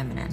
feminine.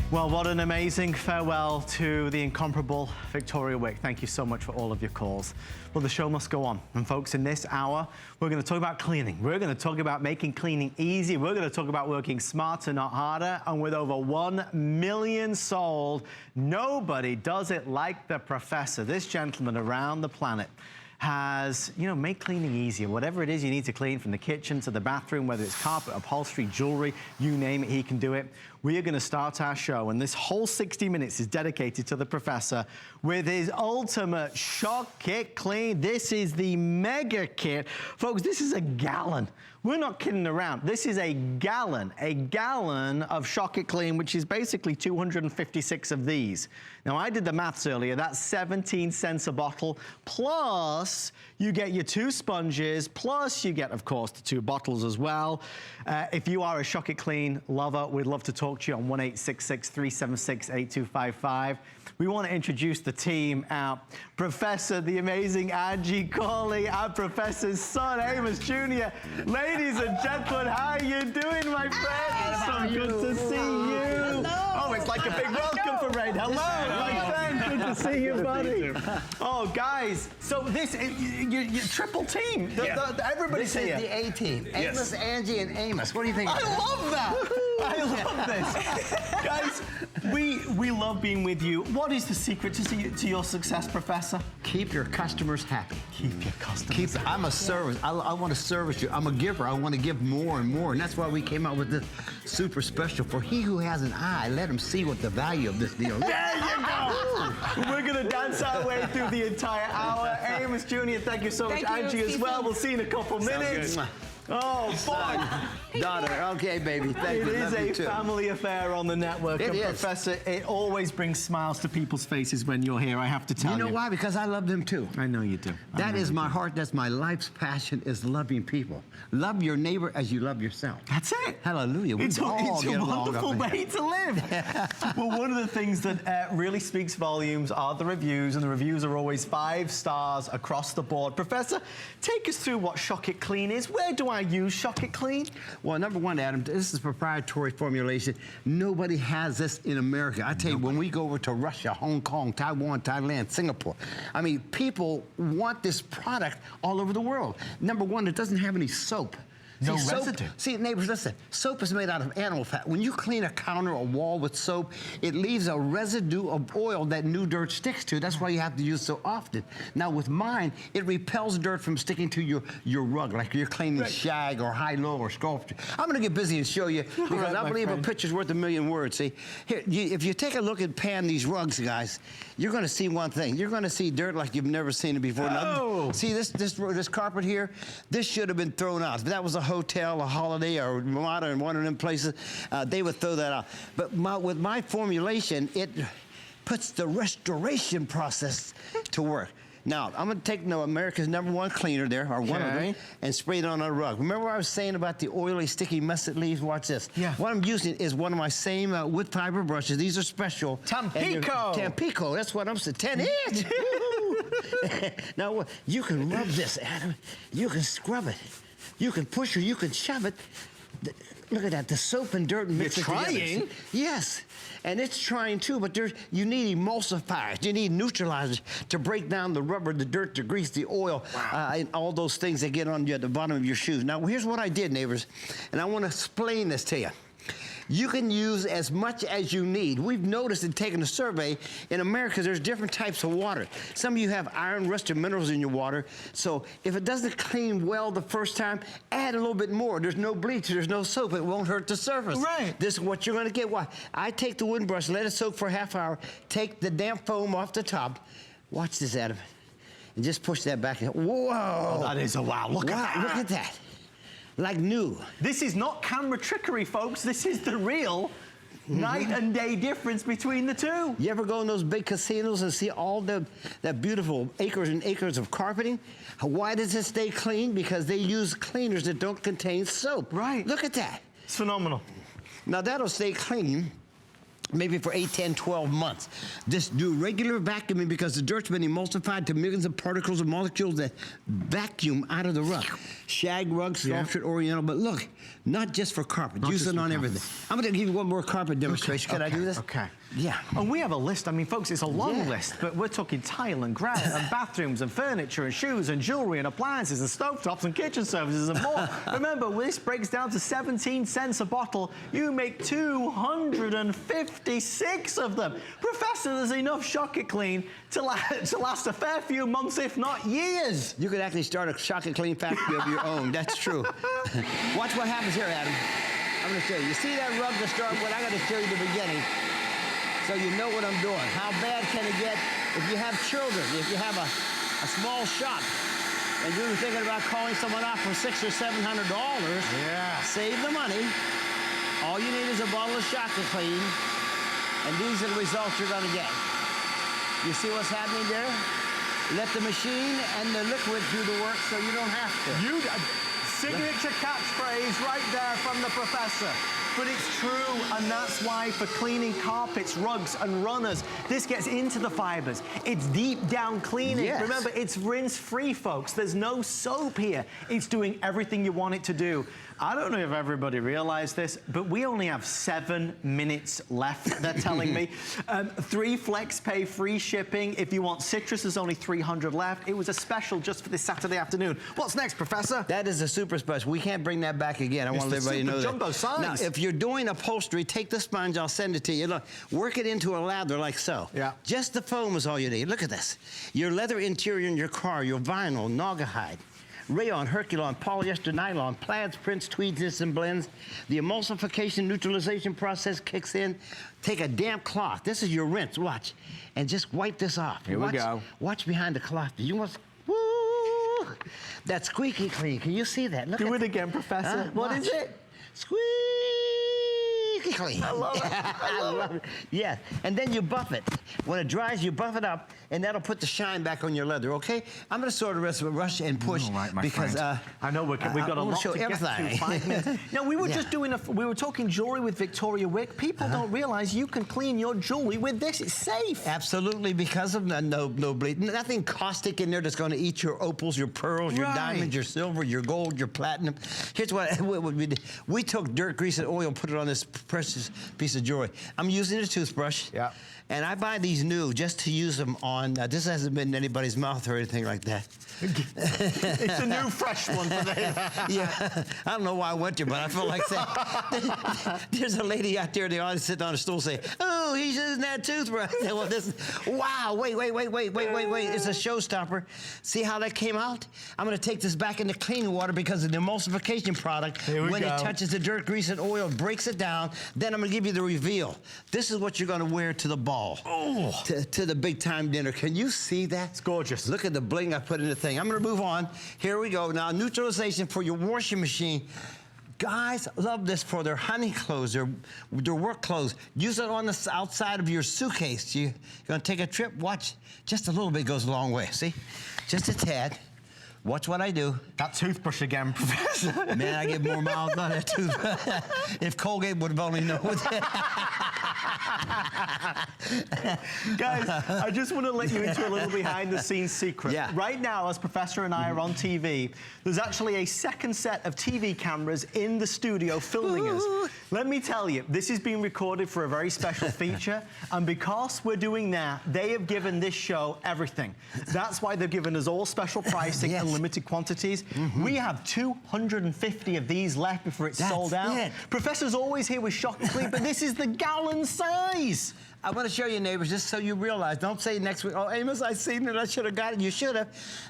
Well, what an amazing farewell to the incomparable Victoria Wick. Thank you so much for all of your calls. Well, the show must go on. And folks, in this hour, we're going to talk about cleaning. We're going to talk about making cleaning easy. We're going to talk about working smarter, not harder. And with over 1 million sold, nobody does it like the professor. This gentleman around the planet has, made cleaning easier. Whatever it is you need to clean, from the kitchen to the bathroom, whether it's carpet, upholstery, jewelry, you name it, he can do it. We are going to start our show, and this whole 60 minutes is dedicated to the professor with his ultimate shock kit clean. This is the mega kit. Folks, this is a gallon. We're not kidding around. This is a gallon of Shock It Clean, which is basically 256 of these. Now, I did the maths earlier. That's 17 cents a bottle, plus you get your 2 sponges, plus you get, of course, the 2 bottles as well. If you are a Shock It Clean lover, we'd love to talk to you on 1-866-376-8255. We want to introduce the team out. Professor, the amazing Angie Corley, our professor's son, Amos Jr. Ladies and gentlemen, how are you doing, my friend? So good to see you. Hello. Oh, it's like a big welcome parade. Hello, my friend. Good to see you, buddy. Oh, guys, so this, you're triple team. Everybody's here. This is the A team. Yes. Amos, Angie, and Amos. What do you think? I love that. I love this. Guys, we love being with you. What is the secret to your success, Professor? Keep your customers happy. Keep your customers happy. I'm a service. I want to service you. I'm a giver. I want to give more and more. And that's why we came out with this super special. For he who has an eye, let him see what the value of this deal is. There you go. We're going to dance our way through the entire hour. Amos Jr., thank you so much. Angie as well. We'll see you in a couple minutes. Oh, fun. Daughter, okay, baby. Thank you. It is a family affair on the network. It is. Professor, it always brings smiles to people's faces when you're here, I have to tell you. You know why? Because I love them too. I know you do. That is my heart. That's my life's passion, is loving people. Love your neighbor as you love yourself. That's it. Hallelujah. It's a wonderful way to live. Well, one of the things that really speaks volumes are the reviews, and the reviews are always 5 stars across the board. Professor, take us through what Shock It Clean is. Where do I use Shock It Clean? Well, number one, Adam, this is proprietary formulation. Nobody has this in America. I tell you, when we go over to Russia, Hong Kong, Taiwan, Thailand, Singapore, I mean, people want this product all over the world. Number one, it doesn't have any soap. No soap, residue. See, neighbors, listen. Soap is made out of animal fat. When you clean a counter or wall with soap, it leaves a residue of oil that new dirt sticks to. That's why you have to use so often. Now, with mine, it repels dirt from sticking to your rug, like you're cleaning shag or high-low or sculpture. I'm going to get busy and show you, because I believe a picture's worth a million words. See, here, if you take a look at pan these rugs, guys, you're going to see one thing. You're going to see dirt like you've never seen it before. Oh. Now, see this carpet here? This should have been thrown out. If that was a hotel, a Holiday, or Ramada, in one of them places, they would throw that out. But with my formulation, it puts the restoration process to work. Now, I'm going to take America's #1 cleaner there, or one of them, and spray it on our rug. Remember what I was saying about the oily, sticky mess it leaves? Watch this. Yeah. What I'm using is one of my same wood fiber brushes. These are special. Tampico! Tampico, that's what I'm saying. 10-inch! Now, you can rub this, Adam. You can scrub it. You can push or you can shove it. Look at that, the soap and dirt mix it together. You're trying? Yes, and it's trying too, but you need emulsifiers, you need neutralizers to break down the rubber, the dirt, the grease, the oil, and all those things that get on you at the bottom of your shoes. Now, here's what I did, neighbors, and I want to explain this to you. You can use as much as you need. We've noticed in taking a survey, in America, there's different types of water. Some of you have iron, rust, or minerals in your water. So if it doesn't clean well the first time, add a little bit more. There's no bleach, there's no soap. It won't hurt the surface. Right. This is what you're gonna get. Why? I take the wooden brush, let it soak for a half hour, take the damp foam off the top. Watch this, Adam. And just push that back. Whoa! Oh, that is a wow. Look at that. Look at that. Like new. This is not camera trickery, folks. This is the real night and day difference between the two. You ever go in those big casinos and see all that beautiful acres and acres of carpeting? Why does it stay clean? Because they use cleaners that don't contain soap. Right. Look at that. It's phenomenal. Now that'll stay clean maybe for 8, 10, 12 months. Just do regular vacuuming because the dirt's been emulsified to millions of particles and molecules that vacuum out of the rug. Shag rug, soft shirt, oriental, but look, not just for carpet. Use it on everything. I'm going to give you one more carpet demonstration. Can I do this? Okay. Yeah. And we have a list. I mean, folks, it's a long list, but we're talking tile and granite and bathrooms and furniture and shoes and jewelry and appliances and stovetops and kitchen services and more. Remember, this breaks down to 17 cents a bottle. You make 256 of them. Professor, there's enough Shocker Clean to last a fair few months, if not years. You could actually start a Shocker Clean factory of your own. That's true. Watch what happens here, Adam. I'm going to show you. You see that rug to start with? I got to show you the beginning, so you know what I'm doing. How bad can it get if you have children, if you have a small shop, and you're thinking about calling someone out for $600 or $700? Yeah. Save the money. All you need is a bottle of Shocker Clean, and these are the results you're going to get. You see what's happening there? Let the machine and the liquid do the work so you don't have to. Signature catchphrase right there from the professor. But it's true, and that's why for cleaning carpets, rugs, and runners, this gets into the fibers. It's deep down cleaning. Yes. Remember, it's rinse-free, folks. There's no soap here. It's doing everything you want it to do. I don't know if everybody realized this, but we only have 7 minutes left, they're telling me. 3 flex pay, free shipping. If you want citrus, there's only 300 left. It was a special just for this Saturday afternoon. What's next, Professor? That is a super special. We can't bring that back again. I want to let everybody know that. Jumbo size. Now, if you're doing upholstery, take the sponge, I'll send it to you. Look, work it into a lather like so. Yeah. Just the foam is all you need. Look at this. Your leather interior in your car, your vinyl, naugahyde, rayon, Herculon, polyester, nylon, plaids, prints, tweeds, knits, and blends. The emulsification neutralization process kicks in. Take a damp cloth. This is your rinse. Watch. And just wipe this off. Here we go. Watch behind the cloth. You want... Woo! That's squeaky clean. Can you see that? Look Do it again, Professor. What is it? Squeaky clean. I love it. I love it. Yeah, and then you buff it. When it dries, you buff it up, and that'll put the shine back on your leather, okay? I'm going to sort the rest of it, rush and push, right, my because friend. I know we've got a lot to get through. 5 minutes. Now, we were just doing we were talking jewelry with Victoria Wick. People don't realize you can clean your jewelry with this. It's safe. Absolutely, because of no bleed. Nothing caustic in there that's going to eat your opals, your pearls, your diamonds, your silver, your gold, your platinum. Here's what we did. We took dirt, grease, and oil and put it on this precious piece of jewelry. I'm using a toothbrush. Yeah. And I buy these new just to use them on, this hasn't been in anybody's mouth or anything like that. It's a new fresh one today. Yeah, I don't know why I went there, but I feel like saying, there's a lady out there in the audience sitting on a stool saying, oh, he's using that toothbrush. Well, wow, wait, it's a showstopper. See how that came out? I'm gonna take this back into clean water because of the emulsification product. When it touches the dirt, grease, and oil, breaks it down. Then I'm gonna give you the reveal. This is what you're gonna wear to the ball. To the big time dinner. Can you see that? It's gorgeous. Look at the bling I put in the thing. I'm going to move on. Here we go. Now, neutralization for your washing machine. Guys love this for their honey clothes, their work clothes. Use it on the outside of your suitcase. You're going to take a trip. Watch. Just a little bit goes a long way. See? Just a tad. Watch what I do. That toothbrush again, Professor. Man, I get more miles on that toothbrush. If Colgate would have only known that. Guys, I just want to let you into a little behind-the-scenes secret. Yeah. Right now, as Professor and I are on TV, there's actually a second set of TV cameras in the studio filming us. Let me tell you, this is being recorded for a very special feature, and because we're doing that, they have given this show everything. That's why they've given us all special pricing and limited quantities. We have 250 of these left before it's sold out. Professor's always here with Shocker Clean, but this is the gallon size. I want to show you, neighbors, just so you realize. Don't say next week, oh, Amos, I seen it, I should have got it. You should have.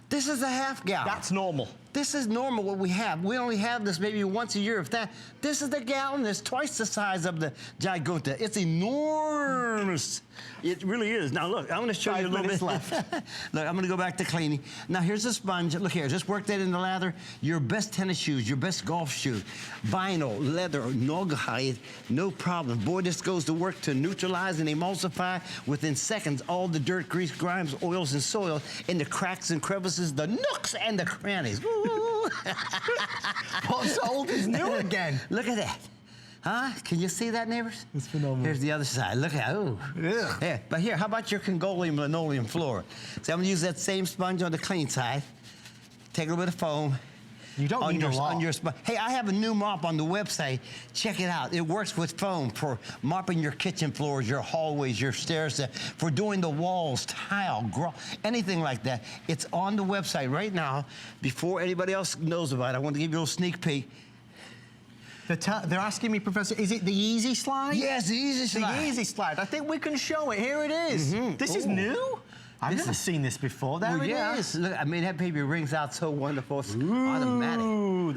This is a half gallon. That's normal. This is normal what we have. We only have this maybe once a year, if that. This is the gallon. It's twice the size of the Giganta. It's enormous. It really is. Now, look, I'm going to show you a little bit left. Look, I'm going to go back to cleaning. Now, here's a sponge. Look here. Just work that in the lather. Your best tennis shoes, your best golf shoes, vinyl, leather, naugahyde, no problem. Boy, this goes to work to neutralize and emulsify within seconds all the dirt, grease, grimes, oils, and soil in the cracks and crevices, the nooks and the crannies. What's old is new again. Look at that. Huh? Can you see that, neighbors? It's phenomenal. Here's the other side. Look at, oh. Yeah. Yeah. But here, how about your Congolian linoleum floor? So I'm gonna use that same sponge on the clean side. Take a little bit of foam. You don't need a lot. On your hey, I have a new mop on the website. Check it out. It works with foam for mopping your kitchen floors, your hallways, your stairs, for doing the walls, tile, anything like that. It's on the website right now. Before anybody else knows about it, I want to give you a little sneak peek. They're asking me, Professor, is it the easy slide? Yes, the easy slide. The easy slide. I think we can show it. Here it is. This is new? I've never seen this before. There it is. Look, I mean, that baby rings out so wonderful. It's automatic.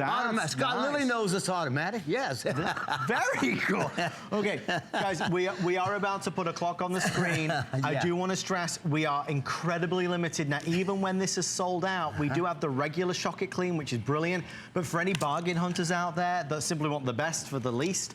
Automatic. Scott Lily knows it's automatic. Yes. Very cool. Okay, guys, we are about to put a clock on the screen. I do want to stress we are incredibly limited. Now, even when this is sold out, we do have the regular Shock It Clean, which is brilliant. But for any bargain hunters out there that simply want the best for the least,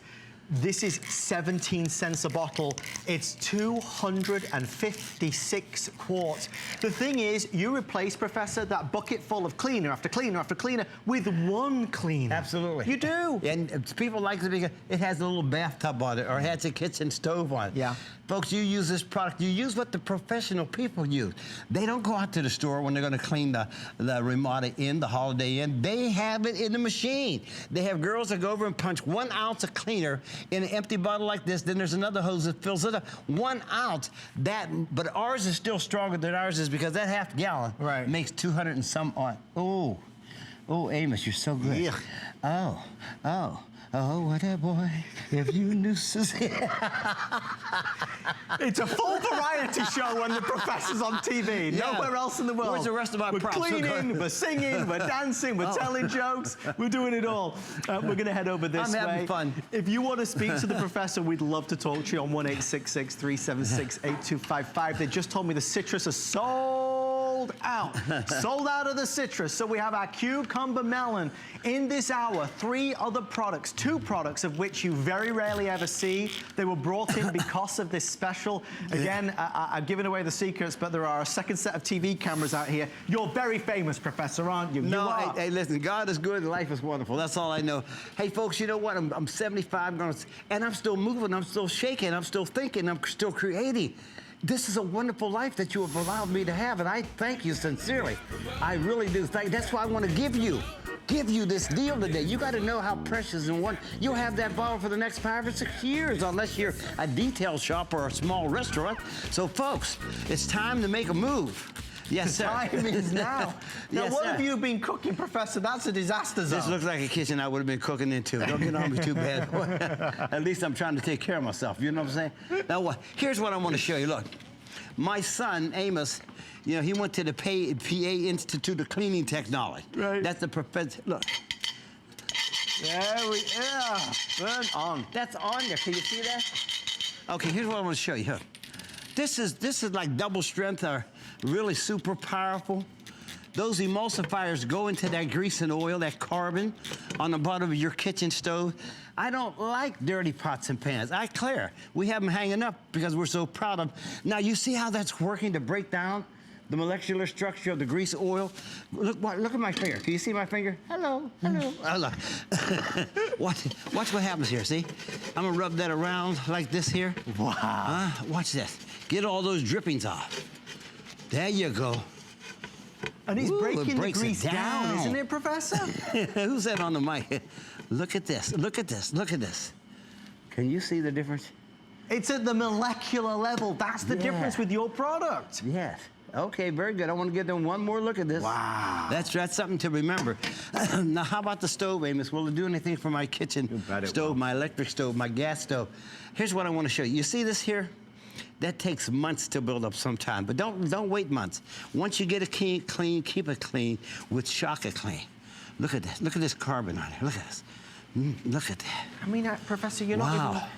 this is 17 cents a bottle. It's 256 quarts. The thing is, you replace, Professor, that bucket full of cleaner after cleaner after cleaner with one cleaner. Absolutely. You do. And people like it because it has a little bathtub on it or it has a kitchen stove on it. Yeah. Folks, you use this product, you use what the professional people use. They don't go out to the store when they're going to clean the Ramada Inn, the Holiday Inn. They have it in the machine. They have girls that go over and punch 1 ounce of cleaner in an empty bottle like this. Then there's another hose that fills it up. 1 ounce. But ours is still stronger than ours is because that half gallon makes 200 and some on. Oh, Amos, you're so good. Yeah. Oh, what a boy, if you knew Susie. It's a full variety show when the Professor's on TV. Yeah. Nowhere else in the world. Where's the rest of our props? We're cleaning, we're singing, we're dancing, we're telling jokes. We're doing it all. We're going to head over this way. I'm having fun. If you want to speak to the Professor, we'd love to talk to you on 1-866-376-8255. They just told me the citrus is sold out. Sold out of the citrus. So we have our cucumber melon. In this hour, 3 other products, 2 products of which you very rarely ever see. They were brought in because of this special. Again, I've given away the secrets, but there are a second set of TV cameras out here. You're very famous, Professor, aren't you? No, hey, listen, God is good and life is wonderful. That's all I know. Hey, folks, you know what? I'm 75, and I'm still moving, I'm still shaking, I'm still thinking, I'm still creating. This is a wonderful life that you have allowed me to have, and I thank you sincerely. I really do. That's why I want to give you this deal today. You got to know how precious and what you'll have that bottle for the next 5 or 6 years, unless you're a detail shop or a small restaurant. So, folks, it's time to make a move. Yes, sir. The time is now. Now, Yes, what sir. have you been cooking, Professor? That's a disaster zone. This looks like a kitchen I would have been cooking into. Don't get on me too bad. At least I'm trying to take care of myself. You know what I'm saying? Now, here's what I want to show you. Look, my son, Amos, you know, he went to the PA Institute of Cleaning Technology. Right. That's the professor. Look. Burn on. That's on there. Can you see that? Okay, here's what I want to show you. Here. This is like double strength, or really super powerful. Those emulsifiers go into that grease and oil, that carbon on the bottom of your kitchen stove. I don't like dirty pots and pans. I clear. We have them hanging up because we're so proud of them. Now, you see how that's working to break down the molecular structure of the grease oil? Look at my finger. Can you see my finger? Hello. Watch what happens here, see? I'm gonna rub that around like this here. Wow. Watch this. Get all those drippings off. There you go. And he's breaking the grease down, isn't it, Professor? Who's that on the mic? Look at this. Look at this. Look at this. Can you see the difference? It's at the molecular level. That's the difference with your product. Yes. Okay, very good. I want to give them one more look at this. Wow. That's something to remember. Now, how about the stove, Amos? Will it do anything for my kitchen stove, my electric stove, my gas stove? Here's what I want to show you. You see this here? That takes months to build up sometime, but don't wait months. Once you get it clean, keep it clean with Shock It Clean. Look at this. Look at this carbon on it. Look at this. Look at that. I mean, Professor, you're not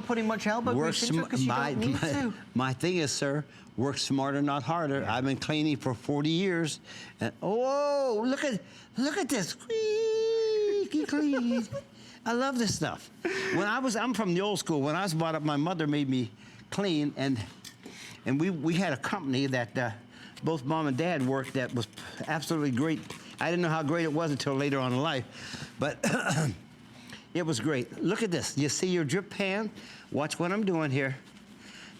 putting much elbow grease into it because you don't need to. My thing is, sir, work smarter, not harder. Yeah. I've been cleaning for 40 years, and oh, look at this. Squeaky clean. I love this stuff. I'm from the old school. When I was brought up, my mother made me clean, and we had a company that both Mom and Dad worked that was absolutely great. I didn't know how great it was until later on in life, but It was great. Look at this. You see your drip pan? Watch what I'm doing here.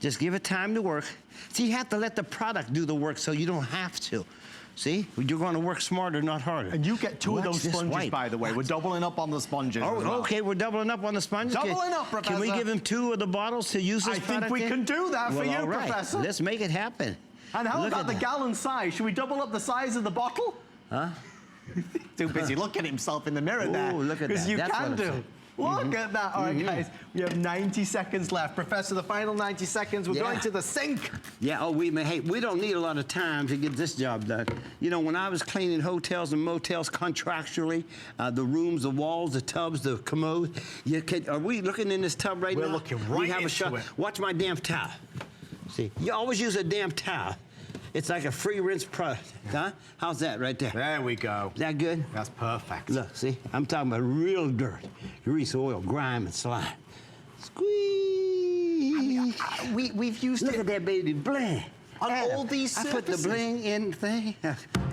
Just give it time to work. See, you have to let the product do the work so you don't have to. See? You're going to work smarter, not harder. And you get two of those sponges, by the way. We're doubling up on the sponges. Oh, as well. okay, we're doubling up on the sponges. Doubling up, Professor. Can we give him 2 of the bottles to use this product? I think we can do that for you, all right. Professor. Let's make it happen. And how about the gallon size? Should we double up the size of the bottle? Huh? Too busy looking at himself in the mirror there. Ooh, look at that. Because you That's can do. Look at that. All right, guys, we have 90 seconds left. Professor, the final 90 seconds, we're going to the sink. Yeah, hey, we don't need a lot of time to get this job done. You know, when I was cleaning hotels and motels contractually, the rooms, the walls, the tubs, the commode, are we looking in this tub right now? We're looking right into it. Watch my damn towel. See, you always use a damn towel. It's like a free rinse product, huh? How's that right there? There we go. Is that good? That's perfect. Look, see, I'm talking about real dirt, grease, oil, grime, and slime. Squeeze. I mean, we've used Look at that baby bling. On all these surfaces. I put the bling in thing.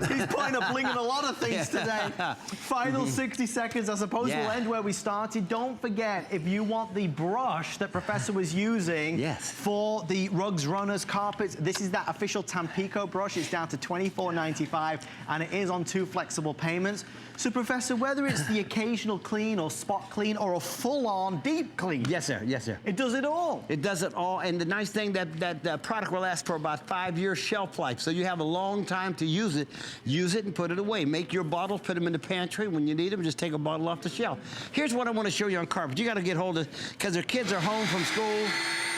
He's putting a bling in a lot of things today. Final 60 seconds. I suppose we'll end where we started. Don't forget, if you want the brush that Professor was using for the rugs, runners, carpets, this is that official Tampico brush. It's down to $24.95, and it is on 2 flexible payments. So, Professor, whether it's the occasional clean or spot clean or a full-on deep clean. Yes, sir. Yes, sir. It does it all. It does it all. And the nice thing that product will last for about 5 years shelf life. So you have a long time to use it. Use it and put it away. Make your bottles, put them in the pantry. When you need them, just take a bottle off the shelf. Here's what I want to show you on carpet. You got to get hold of, because their kids are home from school,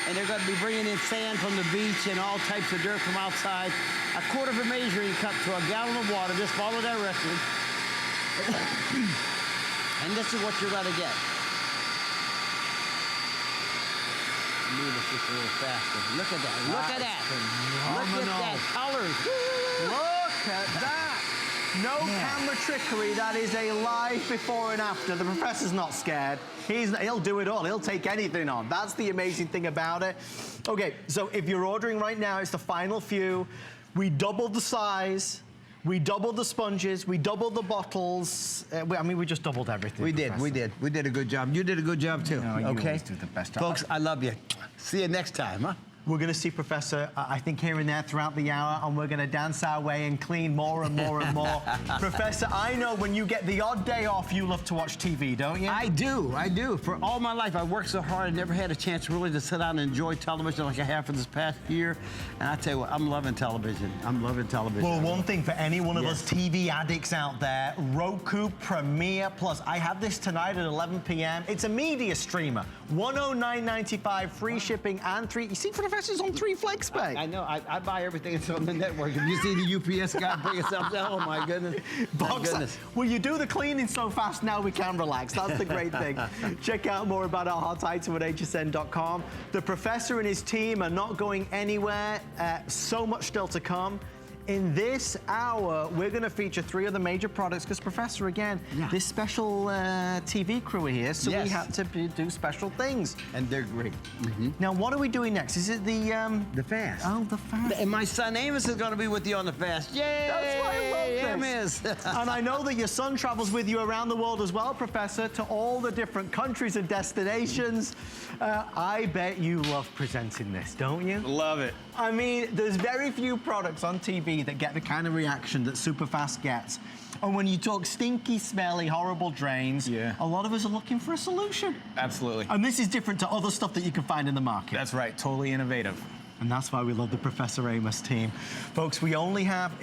and they're going to be bringing in sand from the beach and all types of dirt from outside. A quarter of a measuring cup to a gallon of water. Just follow directions. And this is what you're going to get. Move it just a little faster. Look at that. Look at that. Look at that. Colors. Look at that. No camera trickery. That is a live before and after. The Professor's not scared. He'll do it all. He'll take anything on. That's the amazing thing about it. Okay, so if you're ordering right now, it's the final few. We doubled the size. We doubled the sponges, we doubled the bottles. I mean, we just doubled everything. We did, we did. We did a good job. You did a good job, too. No, you always do the best job. Folks, I love you. See you next time, huh? We're going to see Professor, I think, here and there throughout the hour, and we're going to dance our way and clean more and more and more. Professor, I know when you get the odd day off, you love to watch TV, don't you? I do, I do. For all my life, I worked so hard, I never had a chance really to sit down and enjoy television like I have for this past year. And I tell you what, I'm loving television. I'm loving television. Well, one thing for any one of us TV addicts out there, Roku Premiere Plus. I have this tonight at 11 p.m. It's a media streamer. $109.95, free shipping, and 3. You see, Professor's on 3 flex pay. I know. I buy everything that's on the network. If you see the UPS guy bring us up, oh my goodness. Well, you do the cleaning so fast now we can relax. That's the great thing. Check out more about our hot item at hsn.com. The Professor and his team are not going anywhere. So much still to come. In this hour, we're going to feature 3 of the major products because, Professor, again, this special TV crew are here, so we have to do special things. And they're great. Now, what are we doing next? Is it the fast. Oh, the fast. And my son Amos is going to be with you on the fast. Yay! That's why I love this. Amos. And I know that your son travels with you around the world as well, Professor, to all the different countries and destinations. I bet you love presenting this, don't you? Love it. I mean, there's very few products on TV that get the kind of reaction that Superfast gets. And when you talk stinky, smelly, horrible drains, a lot of us are looking for a solution. Absolutely. And this is different to other stuff that you can find in the market. That's right, totally innovative. And that's why we love the Professor Amos team. Folks, we only have,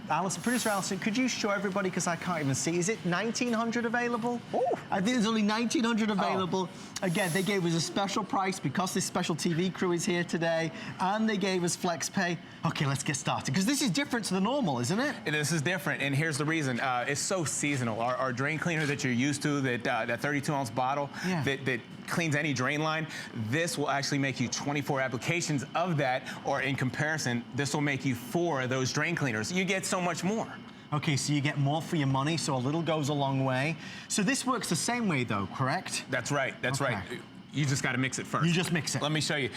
Alison, producer Alison, could you show everybody, because I can't even see, is it 1,900 available? Oh. I think there's only 1,900 available. Again, they gave us a special price because this special TV crew is here today, and they gave us flex pay. Okay, let's get started, because this is different to the normal, isn't it? This is different, and here's the reason. It's so seasonal. Our drain cleaner that you're used to, that 32-ounce bottle that cleans any drain line, this will actually make you 24 applications of that, or in comparison, this will make you 4 of those drain cleaners. You get so much more. Okay, so you get more for your money, so a little goes a long way. So this works the same way, though, correct? That's right, that's right. You just got to mix it first. You just mix it. Let me show you.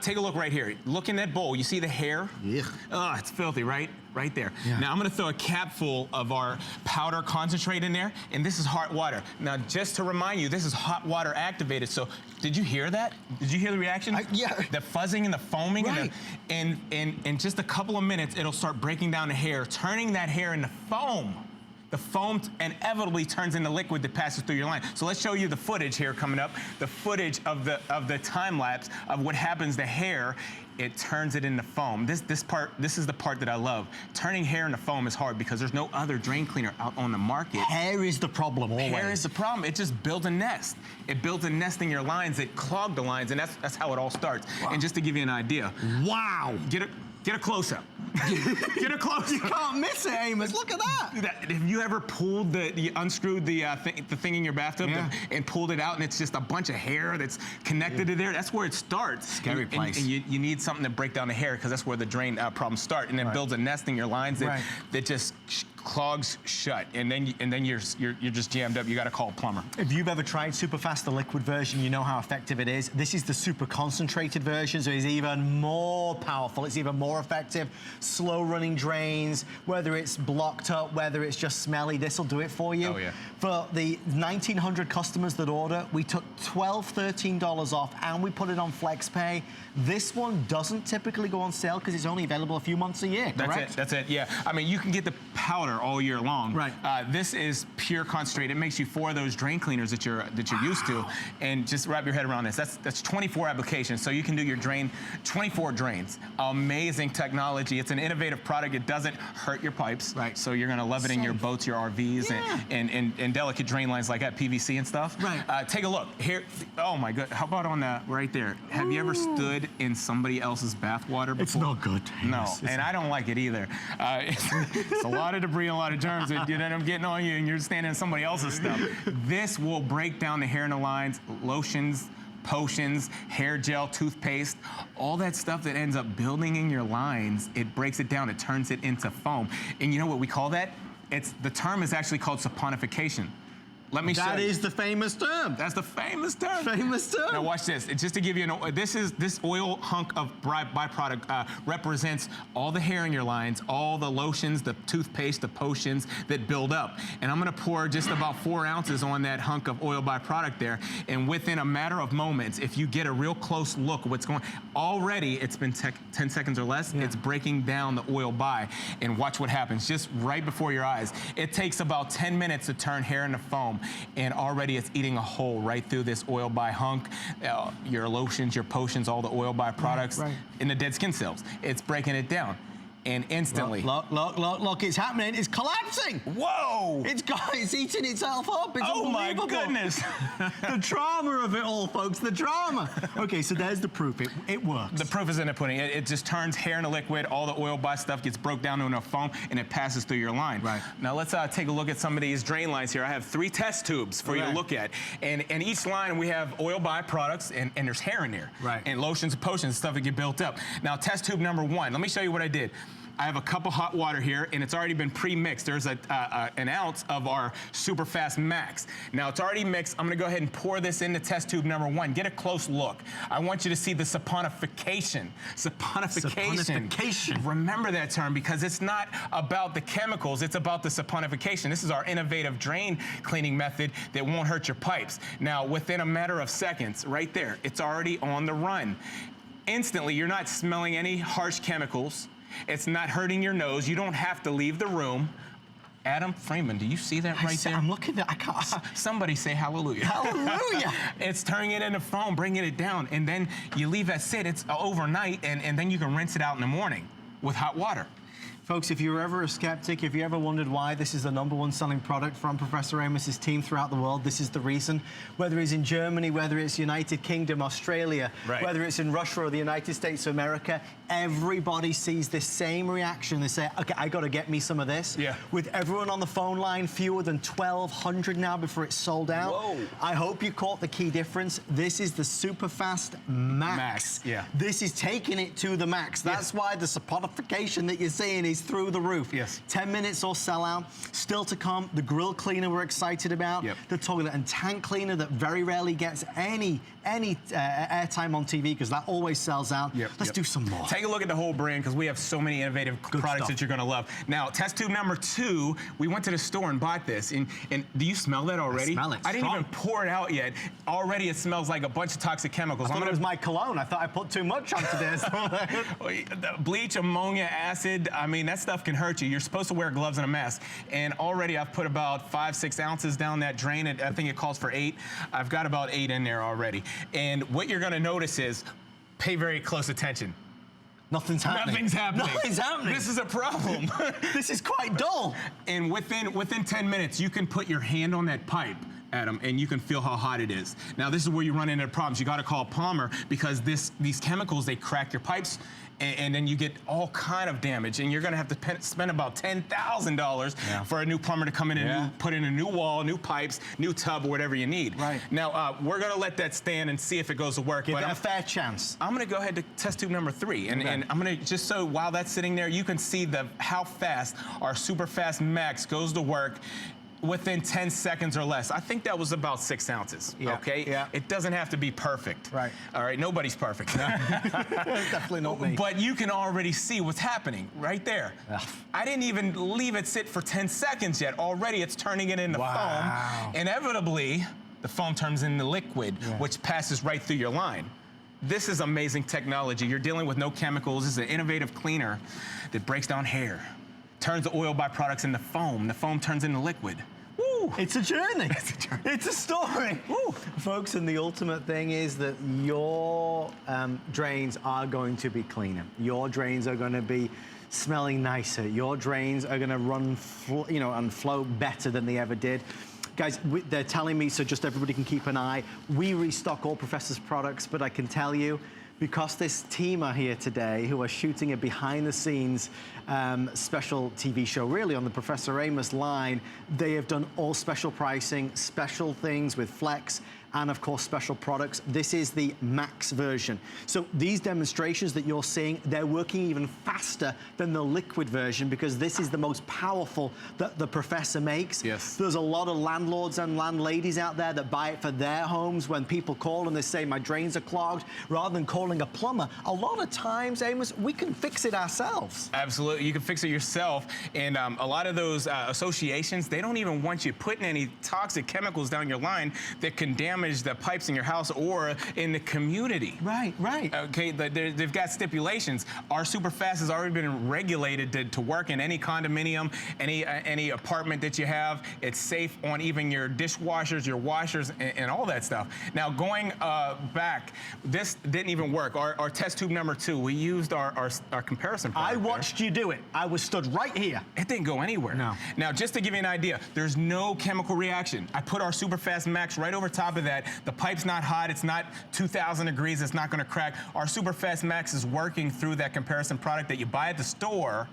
Take a look right here. Look in that bowl. You see the hair? Yeah. Oh, it's filthy, right? Right there. Yeah. Now I'm gonna throw a capful of our powder concentrate in there, and this is hot water. Now, just to remind you, this is hot water activated. So, did you hear that? Did you hear the reaction? Yeah. The fuzzing and the foaming, right. and in just a couple of minutes, it'll start breaking down the hair, turning that hair into foam. The foam inevitably turns into liquid that passes through your line. So let's show you the footage here coming up. The footage of the time lapse of what happens to hair. It turns it into foam. This is the part that I love. Turning hair into foam is hard because there's no other drain cleaner out on the market. Hair is the problem always. Hair is the problem. It just builds a nest. It builds a nest in your lines. It clogs the lines, and that's how it all starts. Wow. And just to give you an idea. Wow. Get a close-up. Get a close-up. You can't miss it, Amos. Look at that. Have you ever pulled unscrewed the thing in your bathtub and pulled it out, and it's just a bunch of hair that's connected to there? That's where it starts. Scary place. And you need something to break down the hair because that's where the drain problems start, and then builds a nest in your lines that just clogs shut, and then you're just jammed up. You got to call a plumber. If you've ever tried Superfast, the liquid version, you know how effective it is. This is the super concentrated version, so it's even more powerful. It's even more effective. Slow running drains, whether it's blocked up, whether it's just smelly, this will do it for you. Oh, yeah. For the 1,900 customers that order, we took $12, $13 off, and we put it on FlexPay. This one doesn't typically go on sale because it's only available a few months a year, correct? That's it, yeah. I mean, you can get the powder all year long. Right. This is pure concentrate. It makes you 4 of those drain cleaners that you're used to, and just wrap your head around this. That's 24 applications, so you can do your 24 drains. Amazing technology. It's an innovative product. It doesn't hurt your pipes. Right. So you're gonna love it in your boats, your RVs, and delicate drain lines like that, PVC and stuff. Right. Take a look here. Oh my God. How about on that right there? Have you ever stood in somebody else's bath water before? It's not good. No, and I don't like it either. It's a lot of debris and a lot of germs that end up getting on you, and you're standing in somebody else's stuff. This will break down the hair in the lines, lotions, potions, hair gel, toothpaste, all that stuff that ends up building in your lines, it breaks it down, it turns it into foam. And you know what we call that? The term is actually called saponification. Let me show you. That is the famous term. That's the famous term. Famous term. Now watch this. Just to give you this oil hunk of byproduct represents all the hair in your lines, all the lotions, the toothpaste, the potions that build up. And I'm gonna pour just about 4 ounces on that hunk of oil byproduct there. And within a matter of moments, if you get a real close look at what's going on, already it's been 10 seconds or less, it's breaking down the oil by. And watch what happens just right before your eyes. It takes about 10 minutes to turn hair into foam. And already it's eating a hole right through this oil by hunk, your lotions, your potions, all the oil byproducts in the dead skin cells. It's breaking it down. And instantly. Look, it's happening. It's collapsing. Whoa! It's eating itself up. It's unbelievable. Oh my goodness. The drama of it all, folks, the drama. Okay, so there's the proof. It works. The proof is in the pudding. It just turns hair into liquid. All the oil by stuff gets broke down into a foam, and it passes through your line. Right. Now let's take a look at some of these drain lines here. I have 3 test tubes for you to look at. And each line we have oil byproducts, and there's hair in there. Right. And lotions, potions, stuff that get built up. Now test tube number 1. Let me show you what I did. I have a cup of hot water here, and it's already been pre-mixed. There's an ounce of our Superfast Max. Now, it's already mixed. I'm gonna go ahead and pour this into test tube number 1. Get a close look. I want you to see the saponification. Saponification. Remember that term, because it's not about the chemicals, it's about the saponification. This is our innovative drain cleaning method that won't hurt your pipes. Now, within a matter of seconds, right there, it's already on the run. Instantly, you're not smelling any harsh chemicals. It's not hurting your nose. You don't have to leave the room. Adam Freeman, do you see that right there? I'm looking at, I can't. Somebody say hallelujah. Hallelujah. It's turning it into foam, bringing it down, and then you leave that sit. It's overnight, and then you can rinse it out in the morning with hot water. Folks, if you're ever a skeptic, if you ever wondered why this is the #1 selling product from Professor Amos's team throughout the world, this is the reason. Whether it's in Germany, whether it's United Kingdom, Australia, whether it's in Russia or the United States of America, everybody sees this same reaction. They say, okay, I got to get me some of this. Yeah. With everyone on the phone line, fewer than 1,200 now before it's sold out. Whoa. I hope you caught the key difference. This is the Superfast Max. Yeah. This is taking it to the max. That's why the saponification that you're seeing is is through the roof. Yes. 10 minutes or sell out. Still to come, the grill cleaner we're excited about. Yep. The toilet and tank cleaner that very rarely gets any airtime on TV because that always sells out. Yep. Let's do some more. Take a look at the whole brand because we have so many innovative products that you're going to love. Now, test tube number 2, we went to the store and bought this. And do you smell that already? I smell it. I didn't even pour it out yet. Already it smells like a bunch of toxic chemicals. I thought it was my cologne. I thought I put too much onto this. Bleach, ammonia, acid, I mean, that stuff can hurt you. You're supposed to wear gloves and a mask. And already I've put about 5-6 ounces down that drain. I think it calls for 8. I've got about 8 in there already. And what you're going to notice is, pay very close attention. Nothing's happening. Nothing's happening. Nothing's happening. This is a problem. This is quite dull. And within 10 minutes, you can put your hand on that pipe, Adam, and you can feel how hot it is. Now, this is where you run into problems. You got to call a plumber because these chemicals, they crack your pipes, and then you get all kind of damage, and you're going to have to spend about $10,000 for a new plumber to come in and put in a new wall, new pipes, new tub, or whatever you need. Right. Now, we're going to let that stand and see if it goes to work. Give it a fair chance. I'm going to go ahead to test tube number 3, and I'm going to, just so while that's sitting there, you can see how fast our Super Fast Max goes to work within 10 seconds or less. I think that was about 6 ounces, okay? Yeah. It doesn't have to be perfect. Right. All right, nobody's perfect. Definitely not me. But you can already see what's happening right there. Ugh. I didn't even leave it sit for 10 seconds yet. Already it's turning it into foam. Inevitably, the foam turns into liquid, which passes right through your line. This is amazing technology. You're dealing with no chemicals. This is an innovative cleaner that breaks down hair, turns the oil byproducts into foam. The foam turns into liquid. Woo! It's a journey. It's a journey. It's a story. Woo! Folks, and the ultimate thing is that your drains are going to be cleaner. Your drains are going to be smelling nicer. Your drains are going to run, and flow better than they ever did. Guys, they're telling me, so just everybody can keep an eye. We restock all Professor's products, but I can tell you, because this team are here today who are shooting a behind-the-scenes special TV show, really, on the Professor Amos line, they have done all special pricing, special things with Flex, and of course special products. This is the Max version. So these demonstrations that you're seeing, they're working even faster than the liquid version because this is the most powerful that the Professor makes. Yes. There's a lot of landlords and landladies out there that buy it for their homes. When people call and they say, my drains are clogged, rather than calling a plumber, a lot of times, Amos, we can fix it ourselves. Absolutely, you can fix it yourself. And a lot of those associations, they don't even want you putting any toxic chemicals down your line that can damage the pipes in your house or in the community. Right, right. Okay, they've got stipulations. Our Super Fast has already been regulated to work in any condominium, any apartment that you have. It's safe on even your dishwashers, your washers, and all that stuff. Now, going back, this didn't even work. Our test tube number 2, we used our comparison product. I watched you do it. I was stood right here. It didn't go anywhere. No. Now, just to give you an idea, there's no chemical reaction. I put our Super Fast Max right over top of that. The pipe's not hot. It's not 2,000 degrees. It's not going to crack. Our Super Fast Max is working through that comparison product that you buy at the store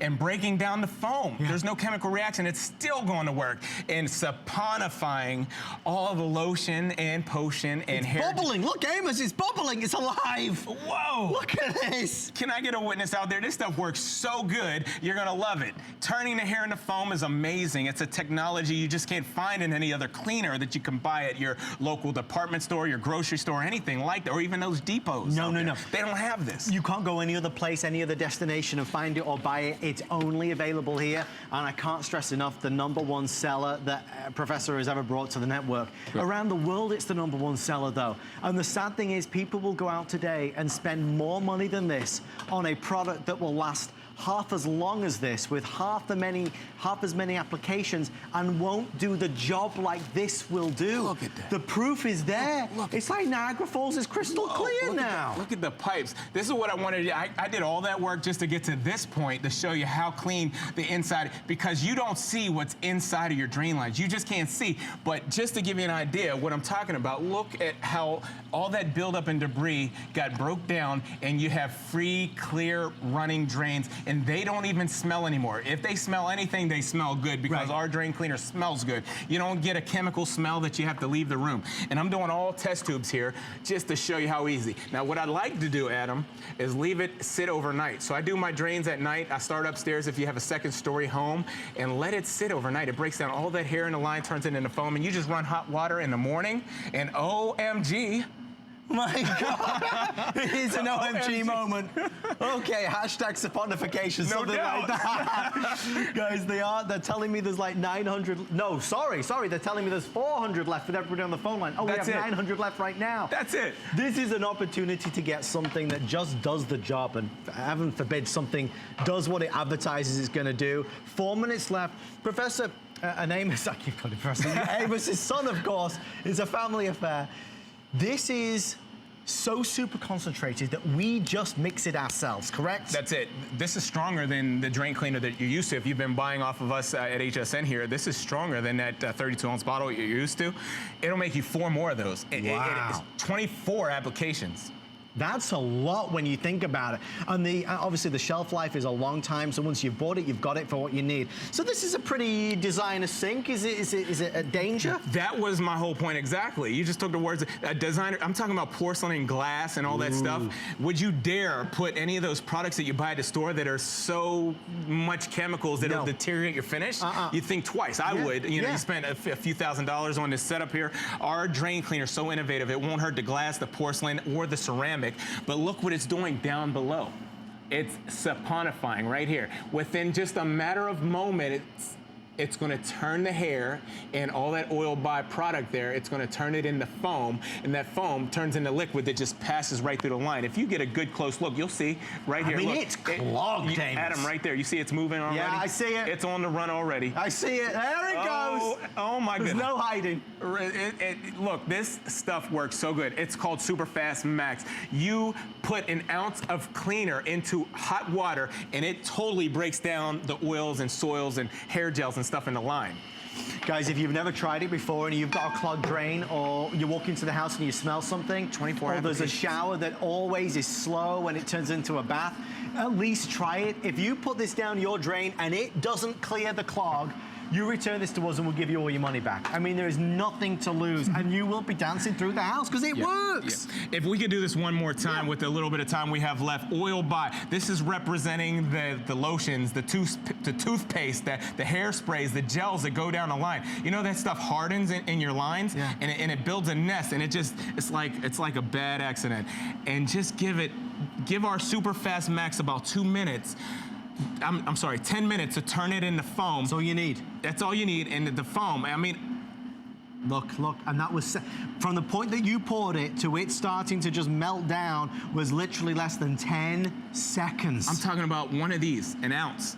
and breaking down the foam. There's no chemical reaction. It's still going to work. And saponifying all the lotion and potion and it's hair. Bubbling. Look, Amos, it's bubbling. It's alive. Whoa. Look at this. Can I get a witness out there? This stuff works so good. You're going to love it. Turning the hair into foam is amazing. It's a technology you just can't find in any other cleaner that you can buy at your local department store, your grocery store, anything like that, or even those depots. No. They don't have this. You can't go any other place, any other destination and find it or buy it. It's only available here, and I can't stress enough the #1 seller that Professor has ever brought to the network. Sure. Around the world, it's the #1 seller, though. And the sad thing is, people will go out today and spend more money than this on a product that will last half as long as this, with half as many applications, and won't do the job like this will do. Look at that. The proof is there. It's like Niagara Falls is crystal clear now. Look at the pipes. This is what I wanted to do. I did all that work just to get to this point to show you how clean the inside, because you don't see what's inside of your drain lines. You just can't see. But just to give you an idea of what I'm talking about, look at how all that buildup and debris got broke down, and you have free, clear running drains. and they don't even smell anymore. If they smell anything, they smell good because our drain cleaner smells good. You don't get a chemical smell that you have to leave the room. And I'm doing all test tubes here just to show you how easy. Now, what I'd like to do, Adam, is leave it sit overnight. So I do my drains at night. I start upstairs if you have a second-story home, and let it sit overnight. It breaks down all that hair in the line, turns it into foam, and you just run hot water in the morning, and OMG. My God, it is an OMG moment. Okay, hashtag saponification, something like that. Guys, they're telling me there's like 900, no, sorry, they're telling me there's 400 left with everybody on the phone line. Oh, we have 900 left right now. That's it. This is an opportunity to get something that just does the job, and heaven forbid something does what it advertises it's going to do. 4 minutes left. Professor, and Amos, I keep calling Professor, Amos' son, of course, is a family affair. This is so super concentrated that we just mix it ourselves, correct? That's it. This is stronger than the drain cleaner that you're used to. If you've been buying off of us at HSN here, this is stronger than that 32-ounce bottle you're used to. It'll make you 4 more of those. Wow. It is 24 applications. That's a lot when you think about it. And obviously the shelf life is a long time, so once you've bought it, you've got it for what you need. So this is a pretty designer sink. Is it a danger? That was my whole point exactly. You just took the words. Designer, I'm talking about porcelain and glass and all that stuff. Would you dare put any of those products that you buy at the store that are so much chemicals that it'll deteriorate your finish? You think twice. I would. You know, you spent a few $1,000s on this setup here. Our drain cleaner is so innovative, it won't hurt the glass, the porcelain, or the ceramic. But look what it's doing down below. It's saponifying right here. Within just a matter of moment, it's going to turn the hair and all that oil byproduct there, it's going to turn it into foam, and that foam turns into liquid that just passes right through the line. If you get a good close look, you'll see right here. I mean, look, it's clogged, Amos. Adam, right there. You see it's moving already? Yeah, I see it. It's on the run already. I see it. There it goes. Oh my goodness. There's no hiding. Look, this stuff works so good. It's called Super Fast Max. You put an ounce of cleaner into hot water, and it totally breaks down the oils and soils and hair gels and stuff in the line. Guys, if you've never tried it before and you've got a clogged drain, or you walk into the house and you smell something, 24 or there's a shower that always is slow and it turns into a bath, at least try it. If you put this down your drain and it doesn't clear the clog, you return this to us and we'll give you all your money back. I mean, there is nothing to lose, and you will be dancing through the house because it works. If we could do this one more time with the little bit of time we have left, oil by. This is representing the lotions, the toothpaste, the hairsprays, the gels that go down the line. You know that stuff hardens in your lines, and it builds a nest, and it's like a bad accident. And just give our Super Fast Max about 2 minutes. I'm sorry, 10 minutes to turn it into foam. That's all you need. That's all you need, and the foam, I mean, Look, and that was, from the point that you poured it to it starting to just melt down was literally less than 10 seconds. I'm talking about one of these, an ounce.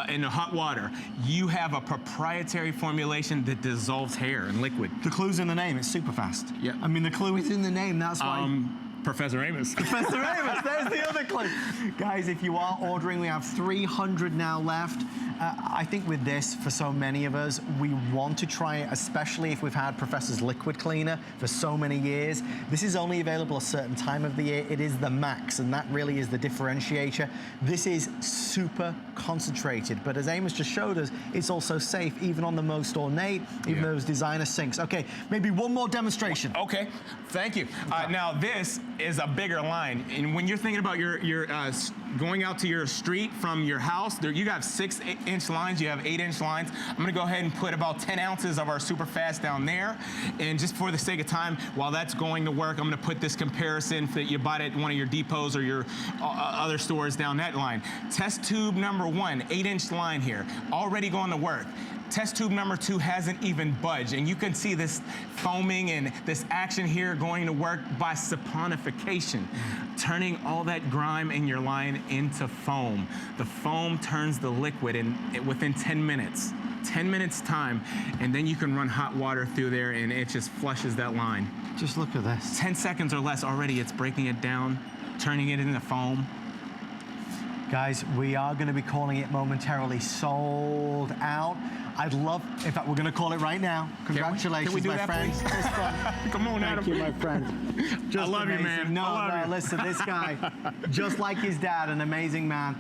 In the hot water, you have a proprietary formulation that dissolves hair in liquid. The clue's in the name, it's super fast. Yeah. I mean, the clue is in the name, that's why. Professor Amos. Professor Amos, there's the other clue. Guys, if you are ordering, we have 300 now left. I think with this, for so many of us, we want to try it, especially if we've had Professor's liquid cleaner for so many years. This is only available a certain time of the year. It is the max, and that really is the differentiator. This is super concentrated, but as Amos just showed us, it's also safe, even on the most ornate, even those designer sinks. Okay, maybe one more demonstration. Okay, thank you. Now this is a bigger line, and when you're thinking about your going out to your street from your house, you got 6-inch lines, you have 8-inch lines. I'm gonna go ahead and put about 10 ounces of our Super Fast down there, and just for the sake of time, while that's going to work, I'm gonna put this comparison that you bought at one of your depots or your other stores down that line. Test tube number 1, 8-inch line here, already going to work. Test tube number 2 hasn't even budged, and you can see this foaming and this action here going to work by saponification, turning all that grime in your line into foam. The foam turns the liquid within 10 minutes. 10 minutes time, and then you can run hot water through there and it just flushes that line. Just look at this. 10 seconds or less already, it's breaking it down, turning it into foam. Guys, we are going to be calling it momentarily sold out. I'd love, in fact, we're going to call it right now. Congratulations, can we do my that, friends. Come on, Adam. Thank you, my friend. Just I love you, man. No, I love you. Listen, this guy, just like his dad, an amazing man.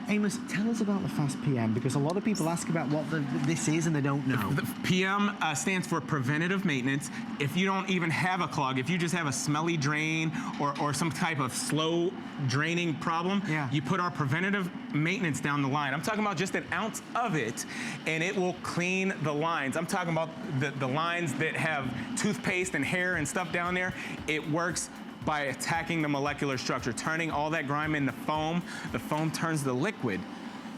Amos, tell us about the Fast PM, because a lot of people ask about what this is and they don't know. The PM stands for preventative maintenance. If you don't even have a clog, if you just have a smelly drain or some type of slow draining problem, you put our preventative maintenance down the line. I'm talking about just an ounce of it, and it will clean the lines. I'm talking about the lines that have toothpaste and hair and stuff down there. It works by attacking the molecular structure, turning all that grime into foam. The foam turns to liquid,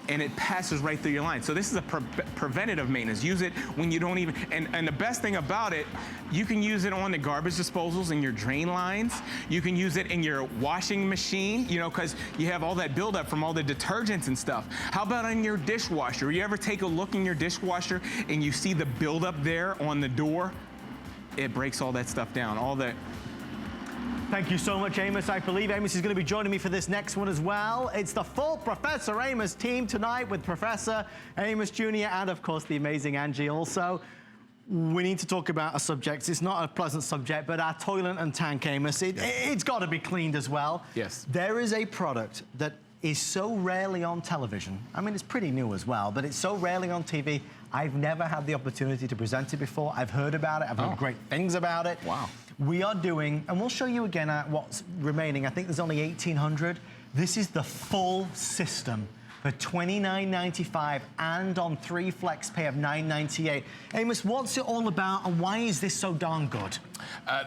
and it passes right through your line. So this is a preventative maintenance. Use it when you don't even, and the best thing about it, you can use it on the garbage disposals in your drain lines. You can use it in your washing machine, you know, because you have all that buildup from all the detergents and stuff. How about in your dishwasher? You ever take a look in your dishwasher and you see the buildup there on the door? It breaks all that stuff down, all that. Thank you so much, Amos. I believe Amos is going to be joining me for this next one as well. It's the full Professor Amos team tonight with Professor Amos Jr. and, of course, the amazing Angie also. We need to talk about a subject. It's not a pleasant subject, but our toilet and tank, Amos, it's got to be cleaned as well. Yes. There is a product that is so rarely on television. I mean, it's pretty new as well, but it's so rarely on TV. I've never had the opportunity to present it before. I've heard about it. I've heard great things about it. Wow. We are doing, and we'll show you again what's remaining. I think there's only 1,800. This is the full system for $29.95 and on 3 flex pay of $9.98. Amos, what's it all about and why is this so darn good?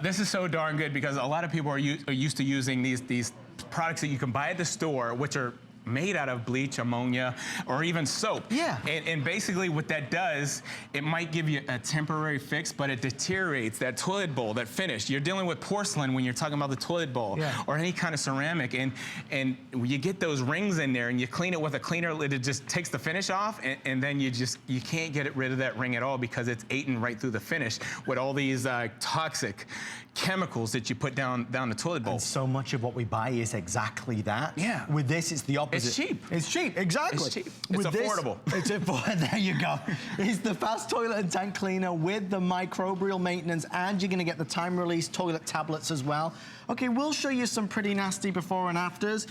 This is so darn good because a lot of people are used to using these products that you can buy at the store, which are made out of bleach, ammonia, or even soap. Yeah. And basically what that does, it might give you a temporary fix, but it deteriorates that toilet bowl, that finish. You're dealing with porcelain when you're talking about the toilet bowl or any kind of ceramic. And you get those rings in there and you clean it with a cleaner, it just takes the finish off, and then you can't get rid of that ring at all because it's eaten right through the finish with all these toxic chemicals that you put down the toilet bowl. And so much of what we buy is exactly that. Yeah. With this, it's the opposite. It's cheap. It's cheap, exactly. It's cheap. It's affordable. It's affordable. There you go. It's the fast toilet and tank cleaner with the microbial maintenance, and you're going to get the time-release toilet tablets as well. Okay, we'll show you some pretty nasty before and afters.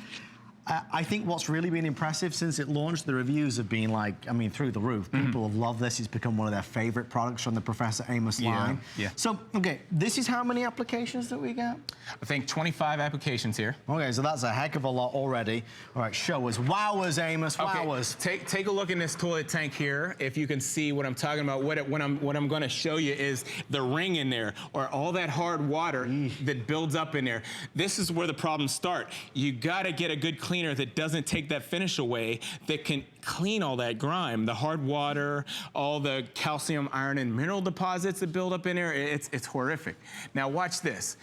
I think what's really been impressive since it launched, the reviews have been like, I mean, through the roof. People have loved this. It's become one of their favorite products from the Professor Amos line. Yeah. So, okay, this is how many applications that we get? I think 25 applications here. Okay, so that's a heck of a lot already. All right, show us. Wow us, Amos, wow Okay, us. take a look in this toilet tank here. If you can see what I'm talking about, what I'm going to show you is the ring in there, or all that hard water that builds up in there. This is where the problems start. You got to get a good cleaner that doesn't take that finish away, that can clean all that grime, the hard water, all the calcium, iron, and mineral deposits that build up in there. It's horrific. Now watch this.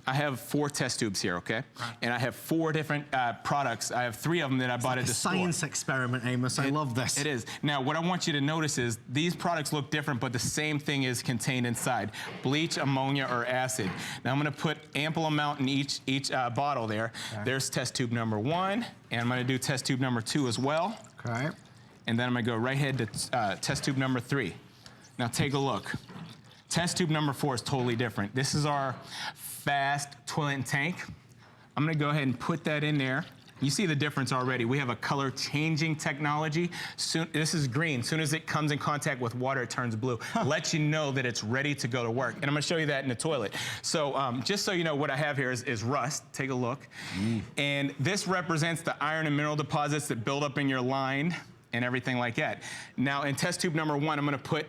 I have 4 test tubes here, okay? Right. And I have 4 different products. I have 3 of them that I bought at the store. Science experiment, Amos. I love this. It is. Now, what I want you to notice is these products look different, but the same thing is contained inside: bleach, ammonia, or acid. Now, I'm going to put ample amount in each bottle there. Okay. There's test tube number 1, and I'm going to do test tube number 2 as well. Okay. And then I'm going to go right ahead to test tube number 3. Now, take a look. Test tube number 4 is totally different. This is our fast toilet and tank. I'm gonna go ahead and put that in there. You see the difference already. We have a color changing technology. This is green. As soon as it comes in contact with water, it turns blue. Lets you know that it's ready to go to work. And I'm gonna show you that in the toilet. So just so you know, what I have here is rust. Take a look. And this represents the iron and mineral deposits that build up in your line and everything like that. Now in test tube number 1, I'm gonna put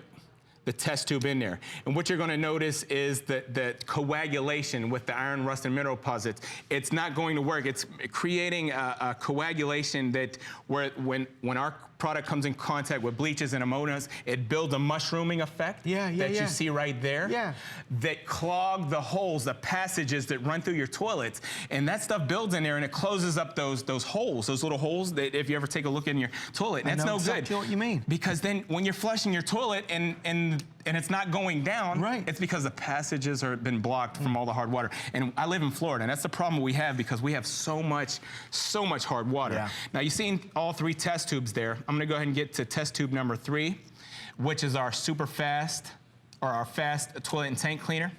the test tube in there. And what you're gonna notice is the coagulation with the iron, rust, and mineral deposits. It's not going to work. It's creating a coagulation that when our product comes in contact with bleaches and ammonias, it builds a mushrooming effect that you see right there that clog the holes, the passages that run through your toilets. And that stuff builds in there and it closes up those holes, those little holes that if you ever take a look in your toilet, that's no good. I know exactly what you mean. Because then when you're flushing your toilet and it's not going down, it's because the passages are been blocked from all the hard water. And I live in Florida, and that's the problem we have because we have so much hard water. Yeah. Now you've seen all 3 test tubes there. I'm gonna go ahead and get to test tube number 3, which is our super fast, or our fast toilet and tank cleaner.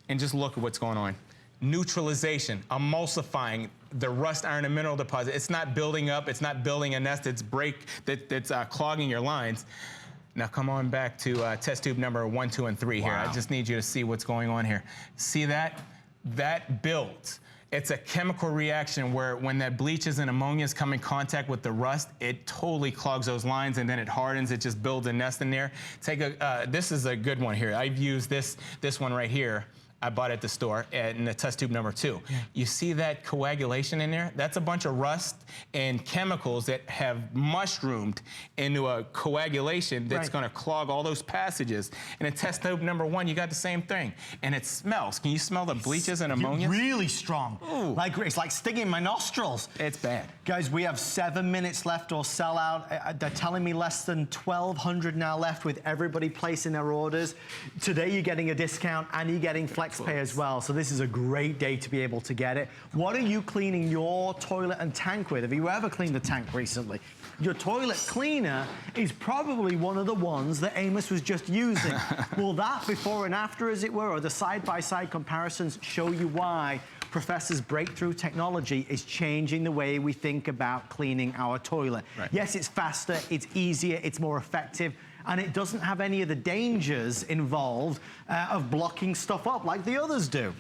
And just look at what's going on. Neutralization, emulsifying, the rust, iron, and mineral deposit. It's not building up. It's not building a nest. It's that's clogging your lines. Now come on back to test tube number 1, 2, and 3 here. I just need you to see what's going on here. See that? That builds. It's a chemical reaction where when that bleaches and ammonias come in contact with the rust, it totally clogs those lines and then it hardens. It just builds a nest in there. This is a good one here. I've used this one right here. I bought at the store in the test tube number 2. Yeah. You see that coagulation in there? That's a bunch of rust and chemicals that have mushroomed into a coagulation that's gonna clog all those passages. And in test tube number 1, you got the same thing. And it smells. Can you smell the bleaches and ammonia? Really strong. Ooh. It's like stinging my nostrils. It's bad. Guys, we have 7 minutes left or sell out. They're telling me less than 1,200 now left with everybody placing their orders. Today you're getting a discount and you're getting flex pay as well, so this is a great day to be able to get it. What are you cleaning your toilet and tank with? Have you ever cleaned the tank recently? Your toilet cleaner is probably one of the ones that Amos was just using. Will that before and after, as it were, or the side-by-side comparisons show you why Professor's breakthrough technology is changing the way we think about cleaning our toilet? Right. Yes, it's faster, it's easier, it's more effective, and it doesn't have any of the dangers involved of blocking stuff up like the others do.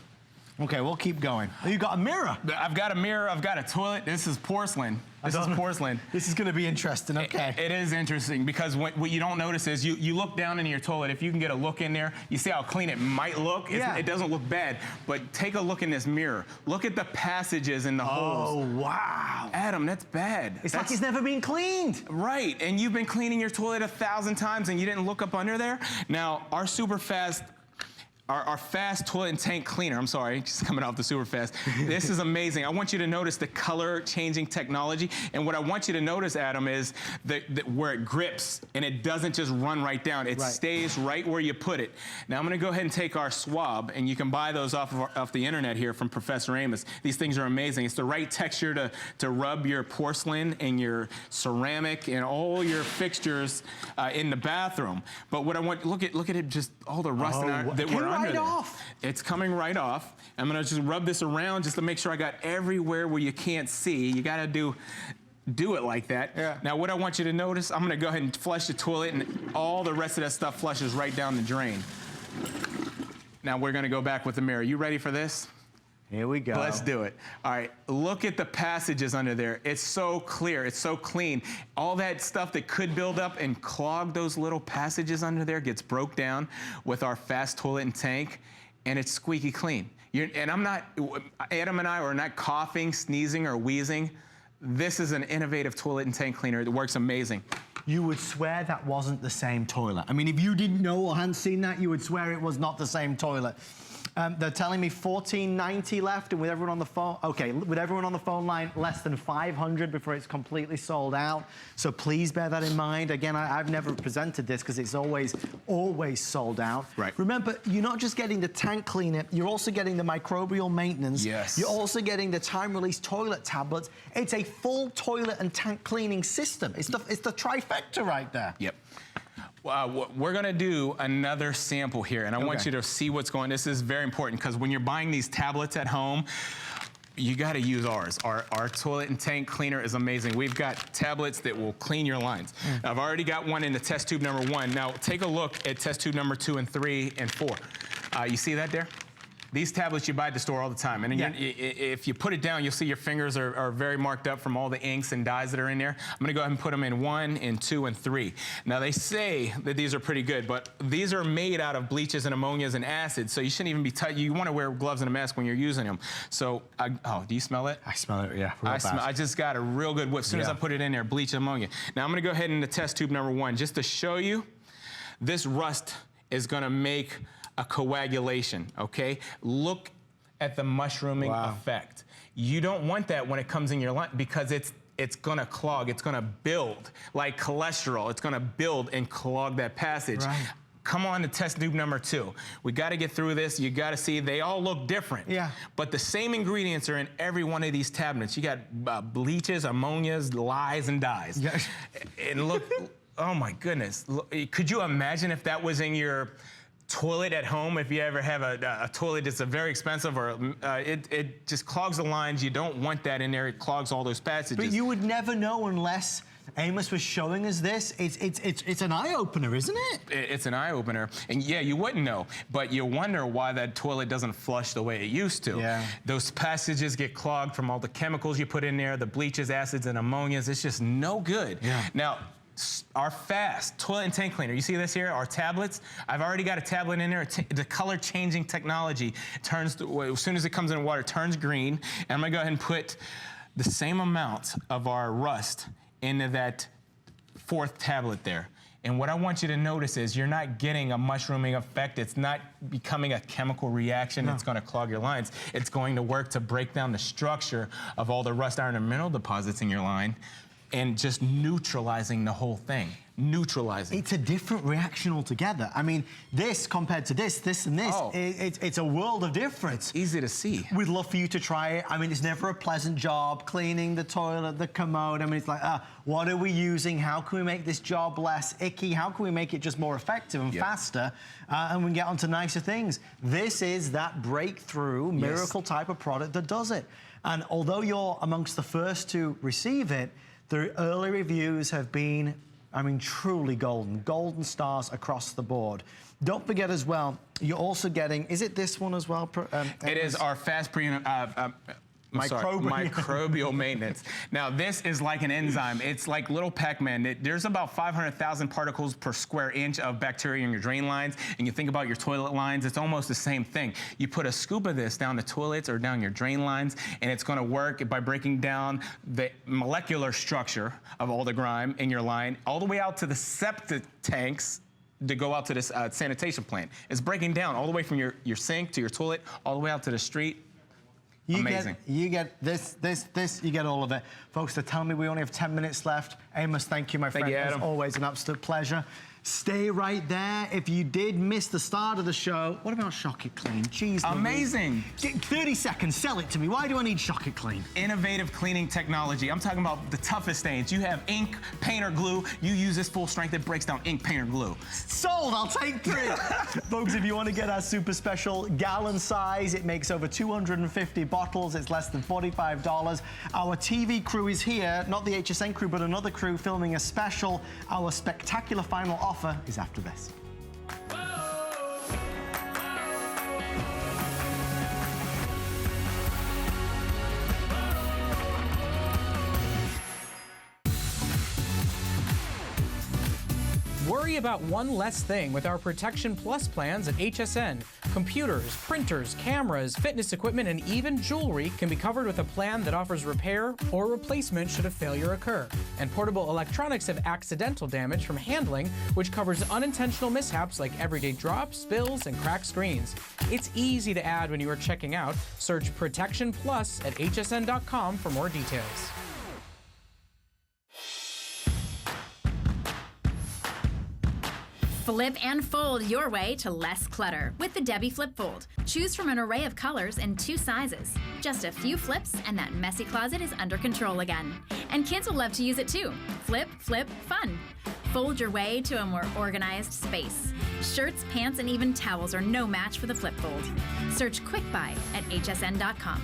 Okay, we'll keep going. You got a mirror. I've got a mirror, I've got a toilet. This is porcelain. This is porcelain. This is gonna be interesting, okay. It is interesting because what you don't notice is you look down into your toilet, if you can get a look in there, you see how clean it might look? It doesn't look bad, but take a look in this mirror. Look at the passages and the holes. Oh, wow. Adam, that's bad. It's like it's never been cleaned. Right, and you've been cleaning your toilet 1,000 times and you didn't look up under there? Now, our super fast Our fast toilet and tank cleaner, I'm sorry, just coming off the super fast. This is amazing. I want you to notice the color changing technology. And what I want you to notice, Adam, is where it grips and it doesn't just run right down. It stays right where you put it. Now I'm gonna go ahead and take our swab, and you can buy those off the internet here from Professor Amos. These things are amazing. It's the right texture to rub your porcelain and your ceramic and all your fixtures in the bathroom. But what I want, look at it, just all the rust that we're under. It's coming right off. I'm gonna just rub this around just to make sure I got everywhere where you can't see. You gotta do it like that. Yeah. Now what I want you to notice, I'm gonna go ahead and flush the toilet and all the rest of that stuff flushes right down the drain. Now we're gonna go back with the mirror. You ready for this? Here we go. Let's do it. All right, look at the passages under there. It's so clear, it's so clean. All that stuff that could build up and clog those little passages under there gets broke down with our fast toilet and tank, and it's squeaky clean. Adam and I are not coughing, sneezing, or wheezing. This is an innovative toilet and tank cleaner that works amazing. You would swear that wasn't the same toilet. I mean, if you didn't know or hadn't seen that, you would swear it was not the same toilet. They're telling me $14.90 left, and with everyone on the phone, with everyone on the phone line, less than 500 before it's completely sold out. So please bear that in mind. Again, I've never presented this because it's always sold out. Right. Remember, you're not just getting the tank cleaner, you're also getting the microbial maintenance. Yes. You're also getting the time-release toilet tablets. It's a full toilet and tank cleaning system. It's the trifecta right there. Yep. We're gonna do another sample here, and I want you to see what's going on. This is very important because when you're buying these tablets at home, you gotta use ours. Our toilet and tank cleaner is amazing. We've got tablets that will clean your lines. I've already got one in the test tube number 1. Now take a look at test tube number 2 and 3 and 4. You see that there? These tablets you buy at the store all the time. And again, if you put it down, you'll see your fingers are very marked up from all the inks and dyes that are in there. I'm gonna go ahead and put them in 1 and 2 and 3. Now they say that these are pretty good, but these are made out of bleaches and ammonias and acids, so you shouldn't even be you wanna wear gloves and a mask when you're using them. So, do you smell it? I smell it, yeah. I just got a real good whiff as soon as I put it in there, bleach and ammonia. Now I'm gonna go ahead into test tube number 1, just to show you, this rust is gonna make a coagulation, okay? Look at the mushrooming effect. You don't want that when it comes in your line because it's gonna clog, it's gonna build like cholesterol. It's gonna build and clog that passage. Right. Come on to test tube number 2. We gotta get through this. You gotta see, they all look different. Yeah. But the same ingredients are in every one of these tablets. You got bleaches, ammonias, lyes, and dyes. Yeah. And look, oh my goodness. Could you imagine if that was in your toilet at home, if you ever have a toilet that's very expensive or it just clogs the lines, you don't want that in there. It clogs all those passages. But you would never know unless Amos was showing us this. It's an eye-opener, isn't it? It's an eye-opener. And yeah, you wouldn't know, but you wonder why that toilet doesn't flush the way it used to. Yeah. Those passages get clogged from all the chemicals you put in there, the bleaches, acids, and ammonias. It's just no good. Yeah. Now, our fast toilet and tank cleaner, you see this here, our tablets? I've already got a tablet in there. The color changing technology turns, as soon as it comes in water, it turns green. And I'm gonna go ahead and put the same amount of our rust into that 4th tablet there. And what I want you to notice is you're not getting a mushrooming effect. It's not becoming a chemical reaction that's going to clog your lines. It's going to work to break down the structure of all the rust, iron, and mineral deposits in your line and just neutralizing the whole thing. Neutralizing. It's a different reaction altogether. I mean, this compared to this and this, it's a world of difference. It's easy to see. We'd love for you to try it. I mean, it's never a pleasant job cleaning the toilet, the commode. I mean, it's like, what are we using? How can we make this job less icky? How can we make it just more effective and faster? And we can get onto nicer things. This is that breakthrough miracle type of product that does it. And although you're amongst the first to receive it, the early reviews have been, I mean, truly golden. Golden stars across the board. Don't forget as well, you're also getting, is it this one as well? It is our fast microbial maintenance. Now, this is like an enzyme. It's like little Pac-Man. There's about 500,000 particles per square inch of bacteria in your drain lines, and you think about your toilet lines, it's almost the same thing. You put a scoop of this down the toilets or down your drain lines, and it's gonna work by breaking down the molecular structure of all the grime in your line, all the way out to the septic tanks to go out to this sanitation plant. It's breaking down all the way from your sink to your toilet, all the way out to the street. Amazing. You get this, you get all of it. Folks, they're telling me we only have 10 minutes left. Amos, thank you, my friend. Thank you, Adam. As always, an absolute pleasure. Stay right there. If you did miss the start of the show, what about Shock It Clean? Jeez, amazing. 30 seconds, sell it to me. Why do I need Shock It Clean? Innovative cleaning technology. I'm talking about the toughest stains. You have ink, paint, or glue. You use this full strength, it breaks down ink, paint, or glue. Sold, I'll take 3. Folks, if you want to get our super special gallon size, it makes over 250 bottles. It's less than $45. Our TV crew is here, not the HSN crew, but another crew filming a special. Our spectacular final offer is after this. Worry about one less thing with our Protection Plus plans at HSN. Computers, printers, cameras, fitness equipment, and even jewelry can be covered with a plan that offers repair or replacement should a failure occur. And portable electronics have accidental damage from handling, which covers unintentional mishaps like everyday drops, spills, and cracked screens. It's easy to add when you are checking out. Search Protection Plus at hsn.com for more details. Flip and fold your way to less clutter with the Debbie Flip Fold. Choose from an array of colors and 2 sizes. Just a few flips and that messy closet is under control again. And kids will love to use it too. Flip, flip, fun. Fold your way to a more organized space. Shirts, pants, and even towels are no match for the Flip Fold. Search Quick Buy at hsn.com.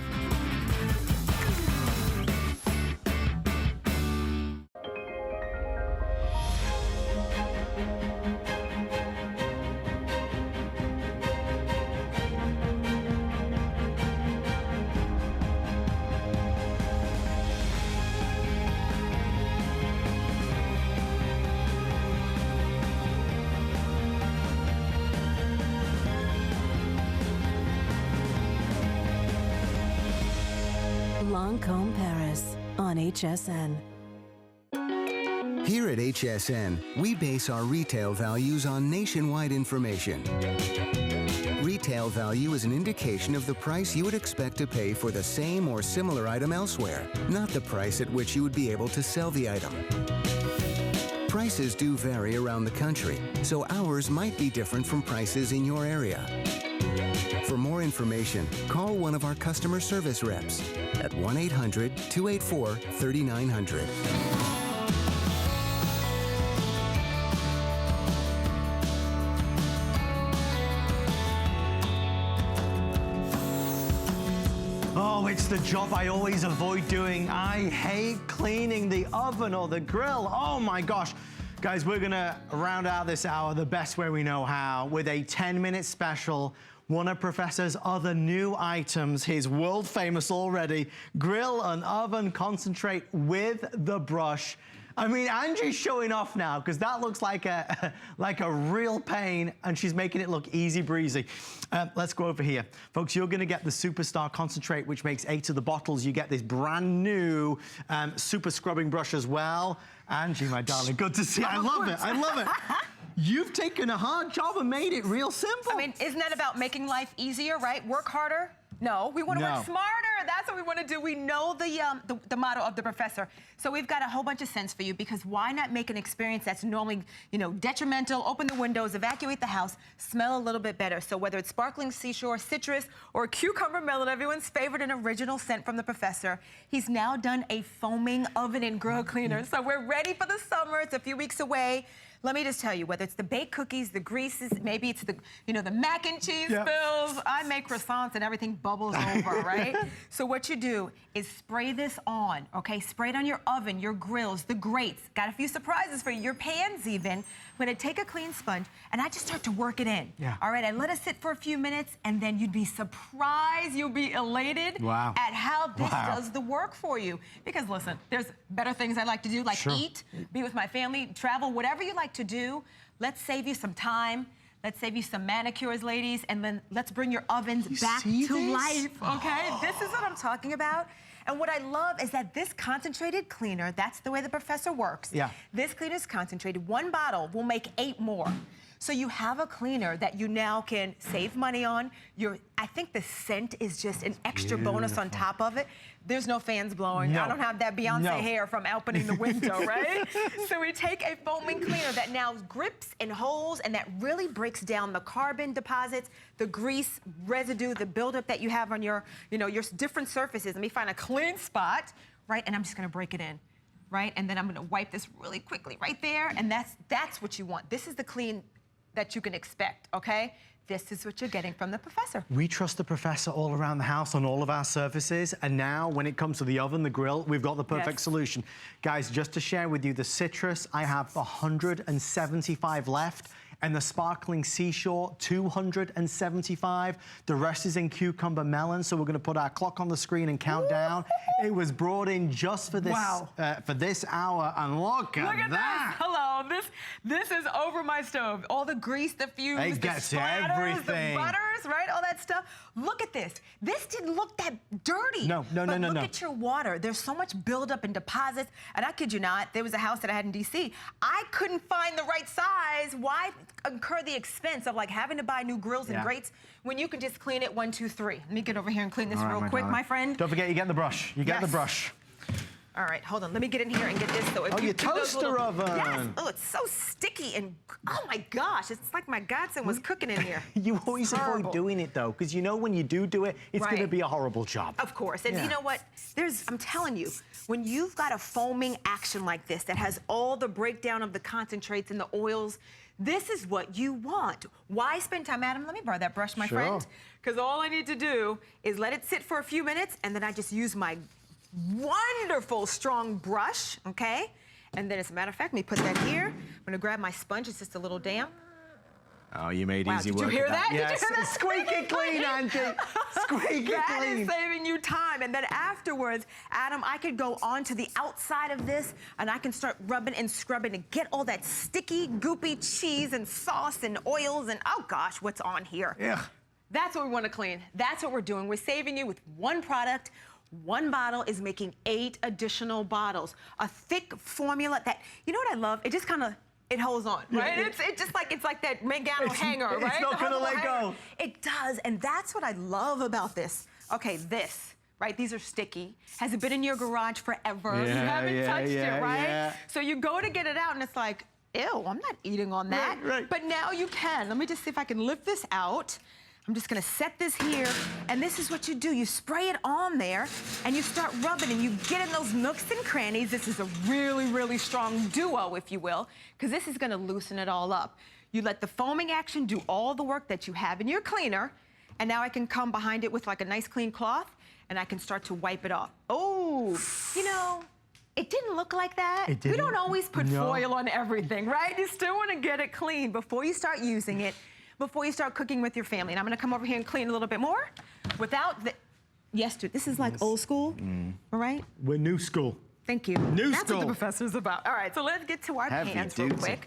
Lancôme Paris on HSN. Here at HSN, we base our retail values on nationwide information. Retail value is an indication of the price you would expect to pay for the same or similar item elsewhere, not the price at which you would be able to sell the item. Prices do vary around the country, so ours might be different from prices in your area. For more information, call one of our customer service reps at 1-800-284-3900. it's the job I always avoid doing. I hate cleaning the oven or the grill. Oh my gosh. Guys, we're gonna round out this hour the best way we know how with a 10-minute special. One of Professor's other new items, his world famous already, grill and oven concentrate with the brush. I mean, Angie's showing off now because that looks like a real pain, and she's making it look easy breezy. Let's go over here. Folks, you're gonna get the Superstar Concentrate, which makes 8 of the bottles. You get this brand new super scrubbing brush as well. Angie, my darling, good to see you. I love it, I love it. You've taken a hard job and made it real simple. I mean, isn't that about making life easier, right? Work harder? No, we want to work smarter. That's what we want to do. We know the motto of the Professor. So we've got a whole bunch of scents for you, because why not make an experience that's normally, you know, detrimental, open the windows, evacuate the house, smell a little bit better. So whether it's sparkling seashore, citrus, or cucumber melon, everyone's favorite and original scent from the Professor, he's now done a foaming oven and grill cleaner. So we're ready for the summer. It's a few weeks away. Let me just tell you, whether it's the baked cookies, the greases, maybe it's the, you know, the mac and cheese spills. I make croissants and everything bubbles over, right? So what you do is spray this on, okay? Spray it on your oven, your grills, the grates. Got a few surprises for you, your pans even. I'm gonna take a clean sponge and I just start to work it in. All right, I let it sit for a few minutes, and then you'd be surprised, you'll be elated at how this does the work for you. Because listen, there's better things I like to do, like eat, be with my family, travel, whatever you like to do. Let's save you some time. Let's save you some manicures, ladies, and then let's bring your ovens back to life, okay? This is what I'm talking about. And what I love is that this concentrated cleaner, that's the way the Professor works. This cleaner is concentrated. 1 bottle will make 8 more. So you have a cleaner that you now can save money on. I think the scent is just an extra bonus on top of it. There's no fans blowing. I don't have that Beyonce hair from opening the window, right? So we take a foaming cleaner that now grips and holds, and that really breaks down the carbon deposits, the grease residue, the buildup that you have on your, you know, your different surfaces. Let me find a clean spot, right? And I'm just gonna break it in, right? And then I'm gonna wipe this really quickly right there, and that's what you want. This is the clean that you can expect, okay? This is what you're getting from the Professor. We trust the Professor all around the house on all of our surfaces, and now when it comes to the oven, the grill, we've got the perfect solution. Guys, just to share with you, the citrus, I have 175 left, and the sparkling seashore, 275. The rest is in cucumber melon, so we're gonna put our clock on the screen and count down. It was brought in just for this hour, and look at that. This. Hello, this is over my stove. All the grease, the fumes, it gets the splatters, everything. the butters, right? All that stuff. Look at this. This didn't look that dirty. No. Look at your water. There's so much buildup and deposits. And I kid you not, there was a house that I had in DC. I couldn't find the right size. Why incur the expense of like having to buy new grills and grates when you can just clean it 1, 2, 3? Let me get over here and clean this real quick, my friend. Don't forget, you get the brush. You get the brush. All right, hold on. Let me get in here and get this. So if your toaster oven. Yes. Oh, it's so sticky and oh my gosh, it's like my godson was cooking in here. You always avoid doing it though, because you know when you do it, it's going to be a horrible job. Of course, and you know what? I'm telling you, when you've got a foaming action like this that has all the breakdown of the concentrates and the oils, this is what you want. Why spend time, Adam? Let me borrow that brush, my friend, because all I need to do is let it sit for a few minutes, and then I just use my wonderful strong brush, okay? And then as a matter of fact, let me put that here. I'm gonna grab my sponge, it's just a little damp. Oh, you made easy work. Did you hear that? Yes. Did you hear that? Squeaky clean, Angie. Squeaky clean. That is saving you time. And then afterwards, Adam, I could go onto the outside of this and I can start rubbing and scrubbing to get all that sticky, goopy cheese and sauce and oils and oh gosh, what's on here? Yeah. That's what we want to clean. That's what we're doing. We're saving you with 1 product. 1 bottle is making 8 additional bottles. A thick formula that, you know what I love? It just kind of, it holds on, right? It's like that Mangano hanger, right? It's not gonna let go. It does, and that's what I love about this. Okay, this, right? These are sticky. Has it been in your garage forever? You haven't touched it, right? So you go to get it out, and it's like, ew, I'm not eating on that. Right. But now you can. Let me just see if I can lift this out. I'm just gonna set this here, and this is what you do. You spray it on there, and you start rubbing, and you get in those nooks and crannies. This is a really, really strong duo, if you will, because this is gonna loosen it all up. You let the foaming action do all the work that you have in your cleaner, and now I can come behind it with like a nice clean cloth, and I can start to wipe it off. Oh, you know, it didn't look like that. It didn't? We don't always put foil on everything, right? You still want to get it clean before you start using it, before you start cooking with your family. And I'm going to come over here and clean a little bit more without the... Yes, dude, this is like old school, all right? We're new school. Thank you. New That's school. what the professor's about. All right, so let's get to our pans real quick.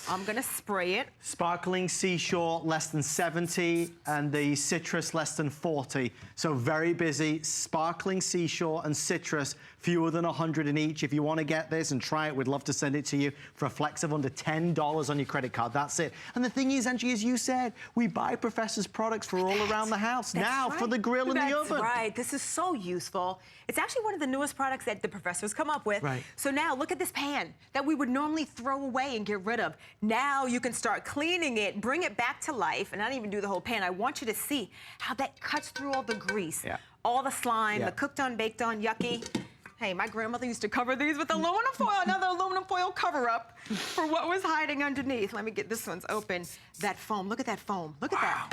I'm gonna spray it. Sparkling seashore, less than 70, and the citrus, less than 40. So very busy. Sparkling seashore and citrus, fewer than 100 in each. If you want to get this and try it, we'd love to send it to you for a flex of under $10 on your credit card. That's it. And the thing is, Angie, as you said, we buy Professor's products for all around the house. Now, for the grill and the oven. That's right. This is so useful. It's actually one of the newest products that the Professor's come up with. Right. So now, look at this pan that we would normally throw away and get rid of. Now you can start cleaning it, bring it back to life, and not even do the whole pan. I want you to see how that cuts through all the grease, all the slime, the cooked on, baked on, yucky. Hey, my grandmother used to cover these with aluminum foil, another aluminum foil cover-up for what was hiding underneath. Let me get this one's open. That foam, look at that foam. Look at that.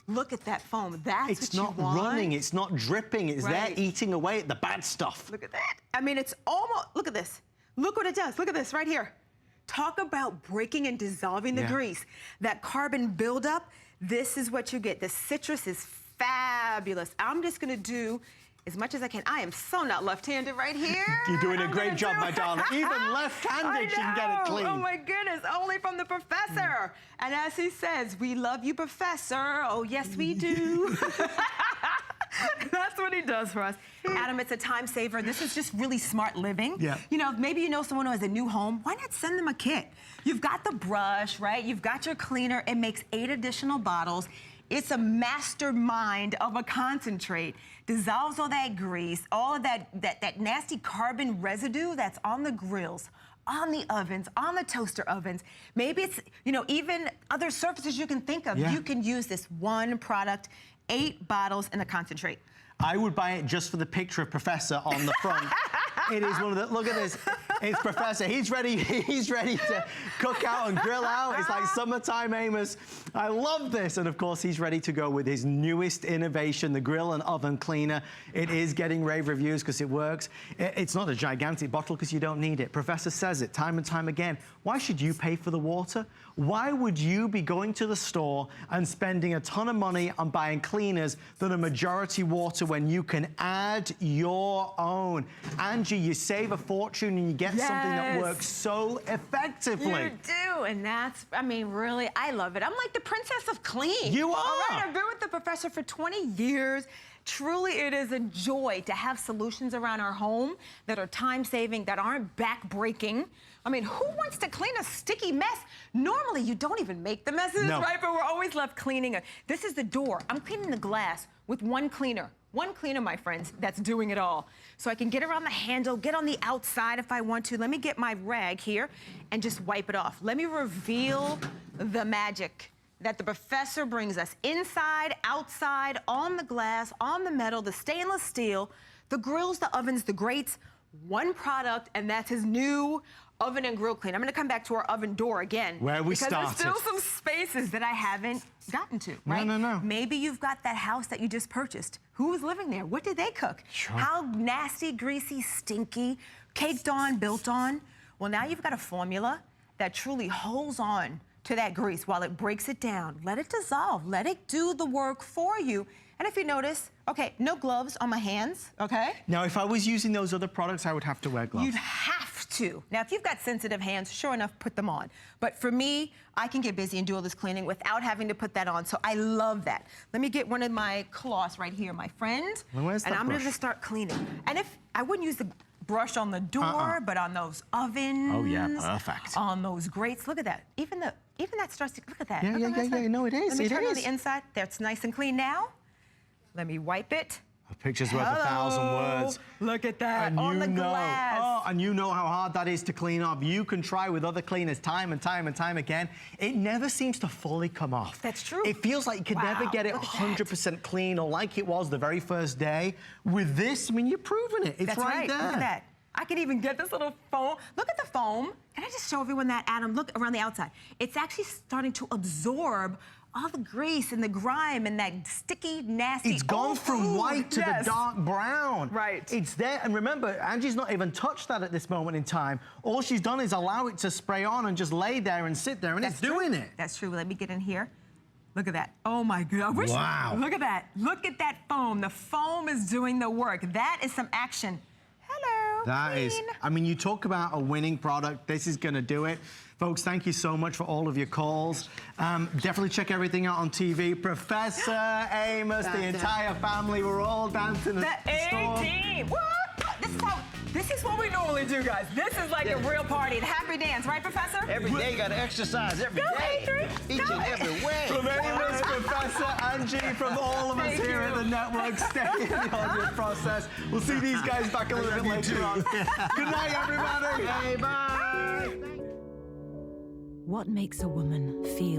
Look at that foam. That's it's what you not want. running, it's not dripping, it's there eating away at the bad stuff. Look at that. I mean, it's almost, look at this. Look what it does. Look at this right here. Talk about breaking and dissolving the grease. That carbon buildup, this is what you get. The citrus is fabulous. I'm just gonna do as much as I can. I am so not left-handed right here. You're doing a great job, my darling. Even left-handed can get it clean. Oh my goodness, only from the Professor. And as he says, we love you, Professor. Oh yes, we do. That's what he does for us. Adam, it's a time saver. This is just really smart living. Yeah. You know, maybe you know someone who has a new home. Why not send them a kit? You've got the brush, right? You've got your cleaner. It makes 8 additional bottles. It's a mastermind of a concentrate. Dissolves all that grease, all of that nasty carbon residue that's on the grills, on the ovens, on the toaster ovens. Maybe it's, you know, even other surfaces you can think of. You can use this one product, 8 bottles in a concentrate. I would buy it just for the picture of Professor on the front. It is one of the, look at this. It's Professor. He's ready to cook out and grill out. It's like summertime, Amos. I love this. And of course, he's ready to go with his newest innovation, the grill and oven cleaner. It is getting rave reviews because it works. It's not a gigantic bottle because you don't need it. Professor says it time and time again. Why should you pay for the water? Why would you be going to the store and spending a ton of money on buying cleaners that are majority water when you can add your own? Angie, you save a fortune and you get something that works so effectively. You do, and that's, I mean, really, I love it. I'm like the princess of clean. You are. All right, I've been with the Professor for 20 years. Truly, it is a joy to have solutions around our home that are time-saving, that aren't back-breaking. I mean, who wants to clean a sticky mess? Normally, you don't even make the messes, right? But we're always left cleaning it. This is the door. I'm cleaning the glass with one cleaner. One cleaner, my friends, that's doing it all. So I can get around the handle, get on the outside if I want to. Let me get my rag here and just wipe it off. Let me reveal the magic that the Professor brings us inside, outside, on the glass, on the metal, the stainless steel, the grills, the ovens, the grates, one product, and that's his new oven and grill clean. I'm gonna come back to our oven door again. Where we started. Because there's still some spaces that I haven't gotten to, right? No. Maybe you've got that house that you just purchased. Who was living there? What did they cook? Sure. How nasty, greasy, stinky, caked on, built on? Well, now you've got a formula that truly holds on to that grease while it breaks it down. Let it dissolve. Let it do the work for you. And if you notice, okay, no gloves on my hands, okay? Now, if I was using those other products, I would have to wear gloves. You'd have to. Now, if you've got sensitive hands, sure enough, put them on. But for me, I can get busy and do all this cleaning without having to put that on, so I love that. Let me get one of my cloths right here, my friend. Well, where's and that I'm brush? gonna start cleaning. And if I wouldn't use the brush on the door, but on those ovens. Oh, yeah, perfect. On those grates. Look at that. Even that starts to, look at that. Yeah, Look on this side. No, it is. Let me turn on is. the inside. That's nice and clean now. Let me wipe it. A picture's worth 1,000 words. Look at that, And on you the know, glass. and you know how hard that is to clean up. You can try with other cleaners time and time and time again. It never seems to fully come off. That's true. It feels like you could never get it 100% clean or like it was the very first day. With this, I mean, you've proven it. It's That's right there. Look at that. I can even get this little foam. Look at the foam. Can I just show everyone that, Adam? Look around the outside. It's actually starting to absorb all the grease and the grime and that sticky, nasty It's gone from white to the dark brown. Right. It's there, and remember, Angie's not even touched that at this moment in time. All she's done is allow it to spray on and just lay there and sit there, and it's doing it. That's true. Let me get in here. Look at that. Oh my God. Wow. Look at that. Look at that foam. The foam is doing the work. That is some action. Hello. That is, I mean, you talk about a winning product. This is going to do it. Folks, thank you so much for all of your calls. Definitely check everything out on TV. Professor, Amos, the entire family, we're all dancing at the store. The A-Team. What? This is what we normally do, guys. This is like a real party, the happy dance, right, Professor? Every day you gotta exercise, every day. Each and every way. From Amos, Professor, Angie, from all of us here at the network, stay in the audio process. We'll see these guys back a little bit later on. Good night, everybody. Hey, bye. What makes a woman feel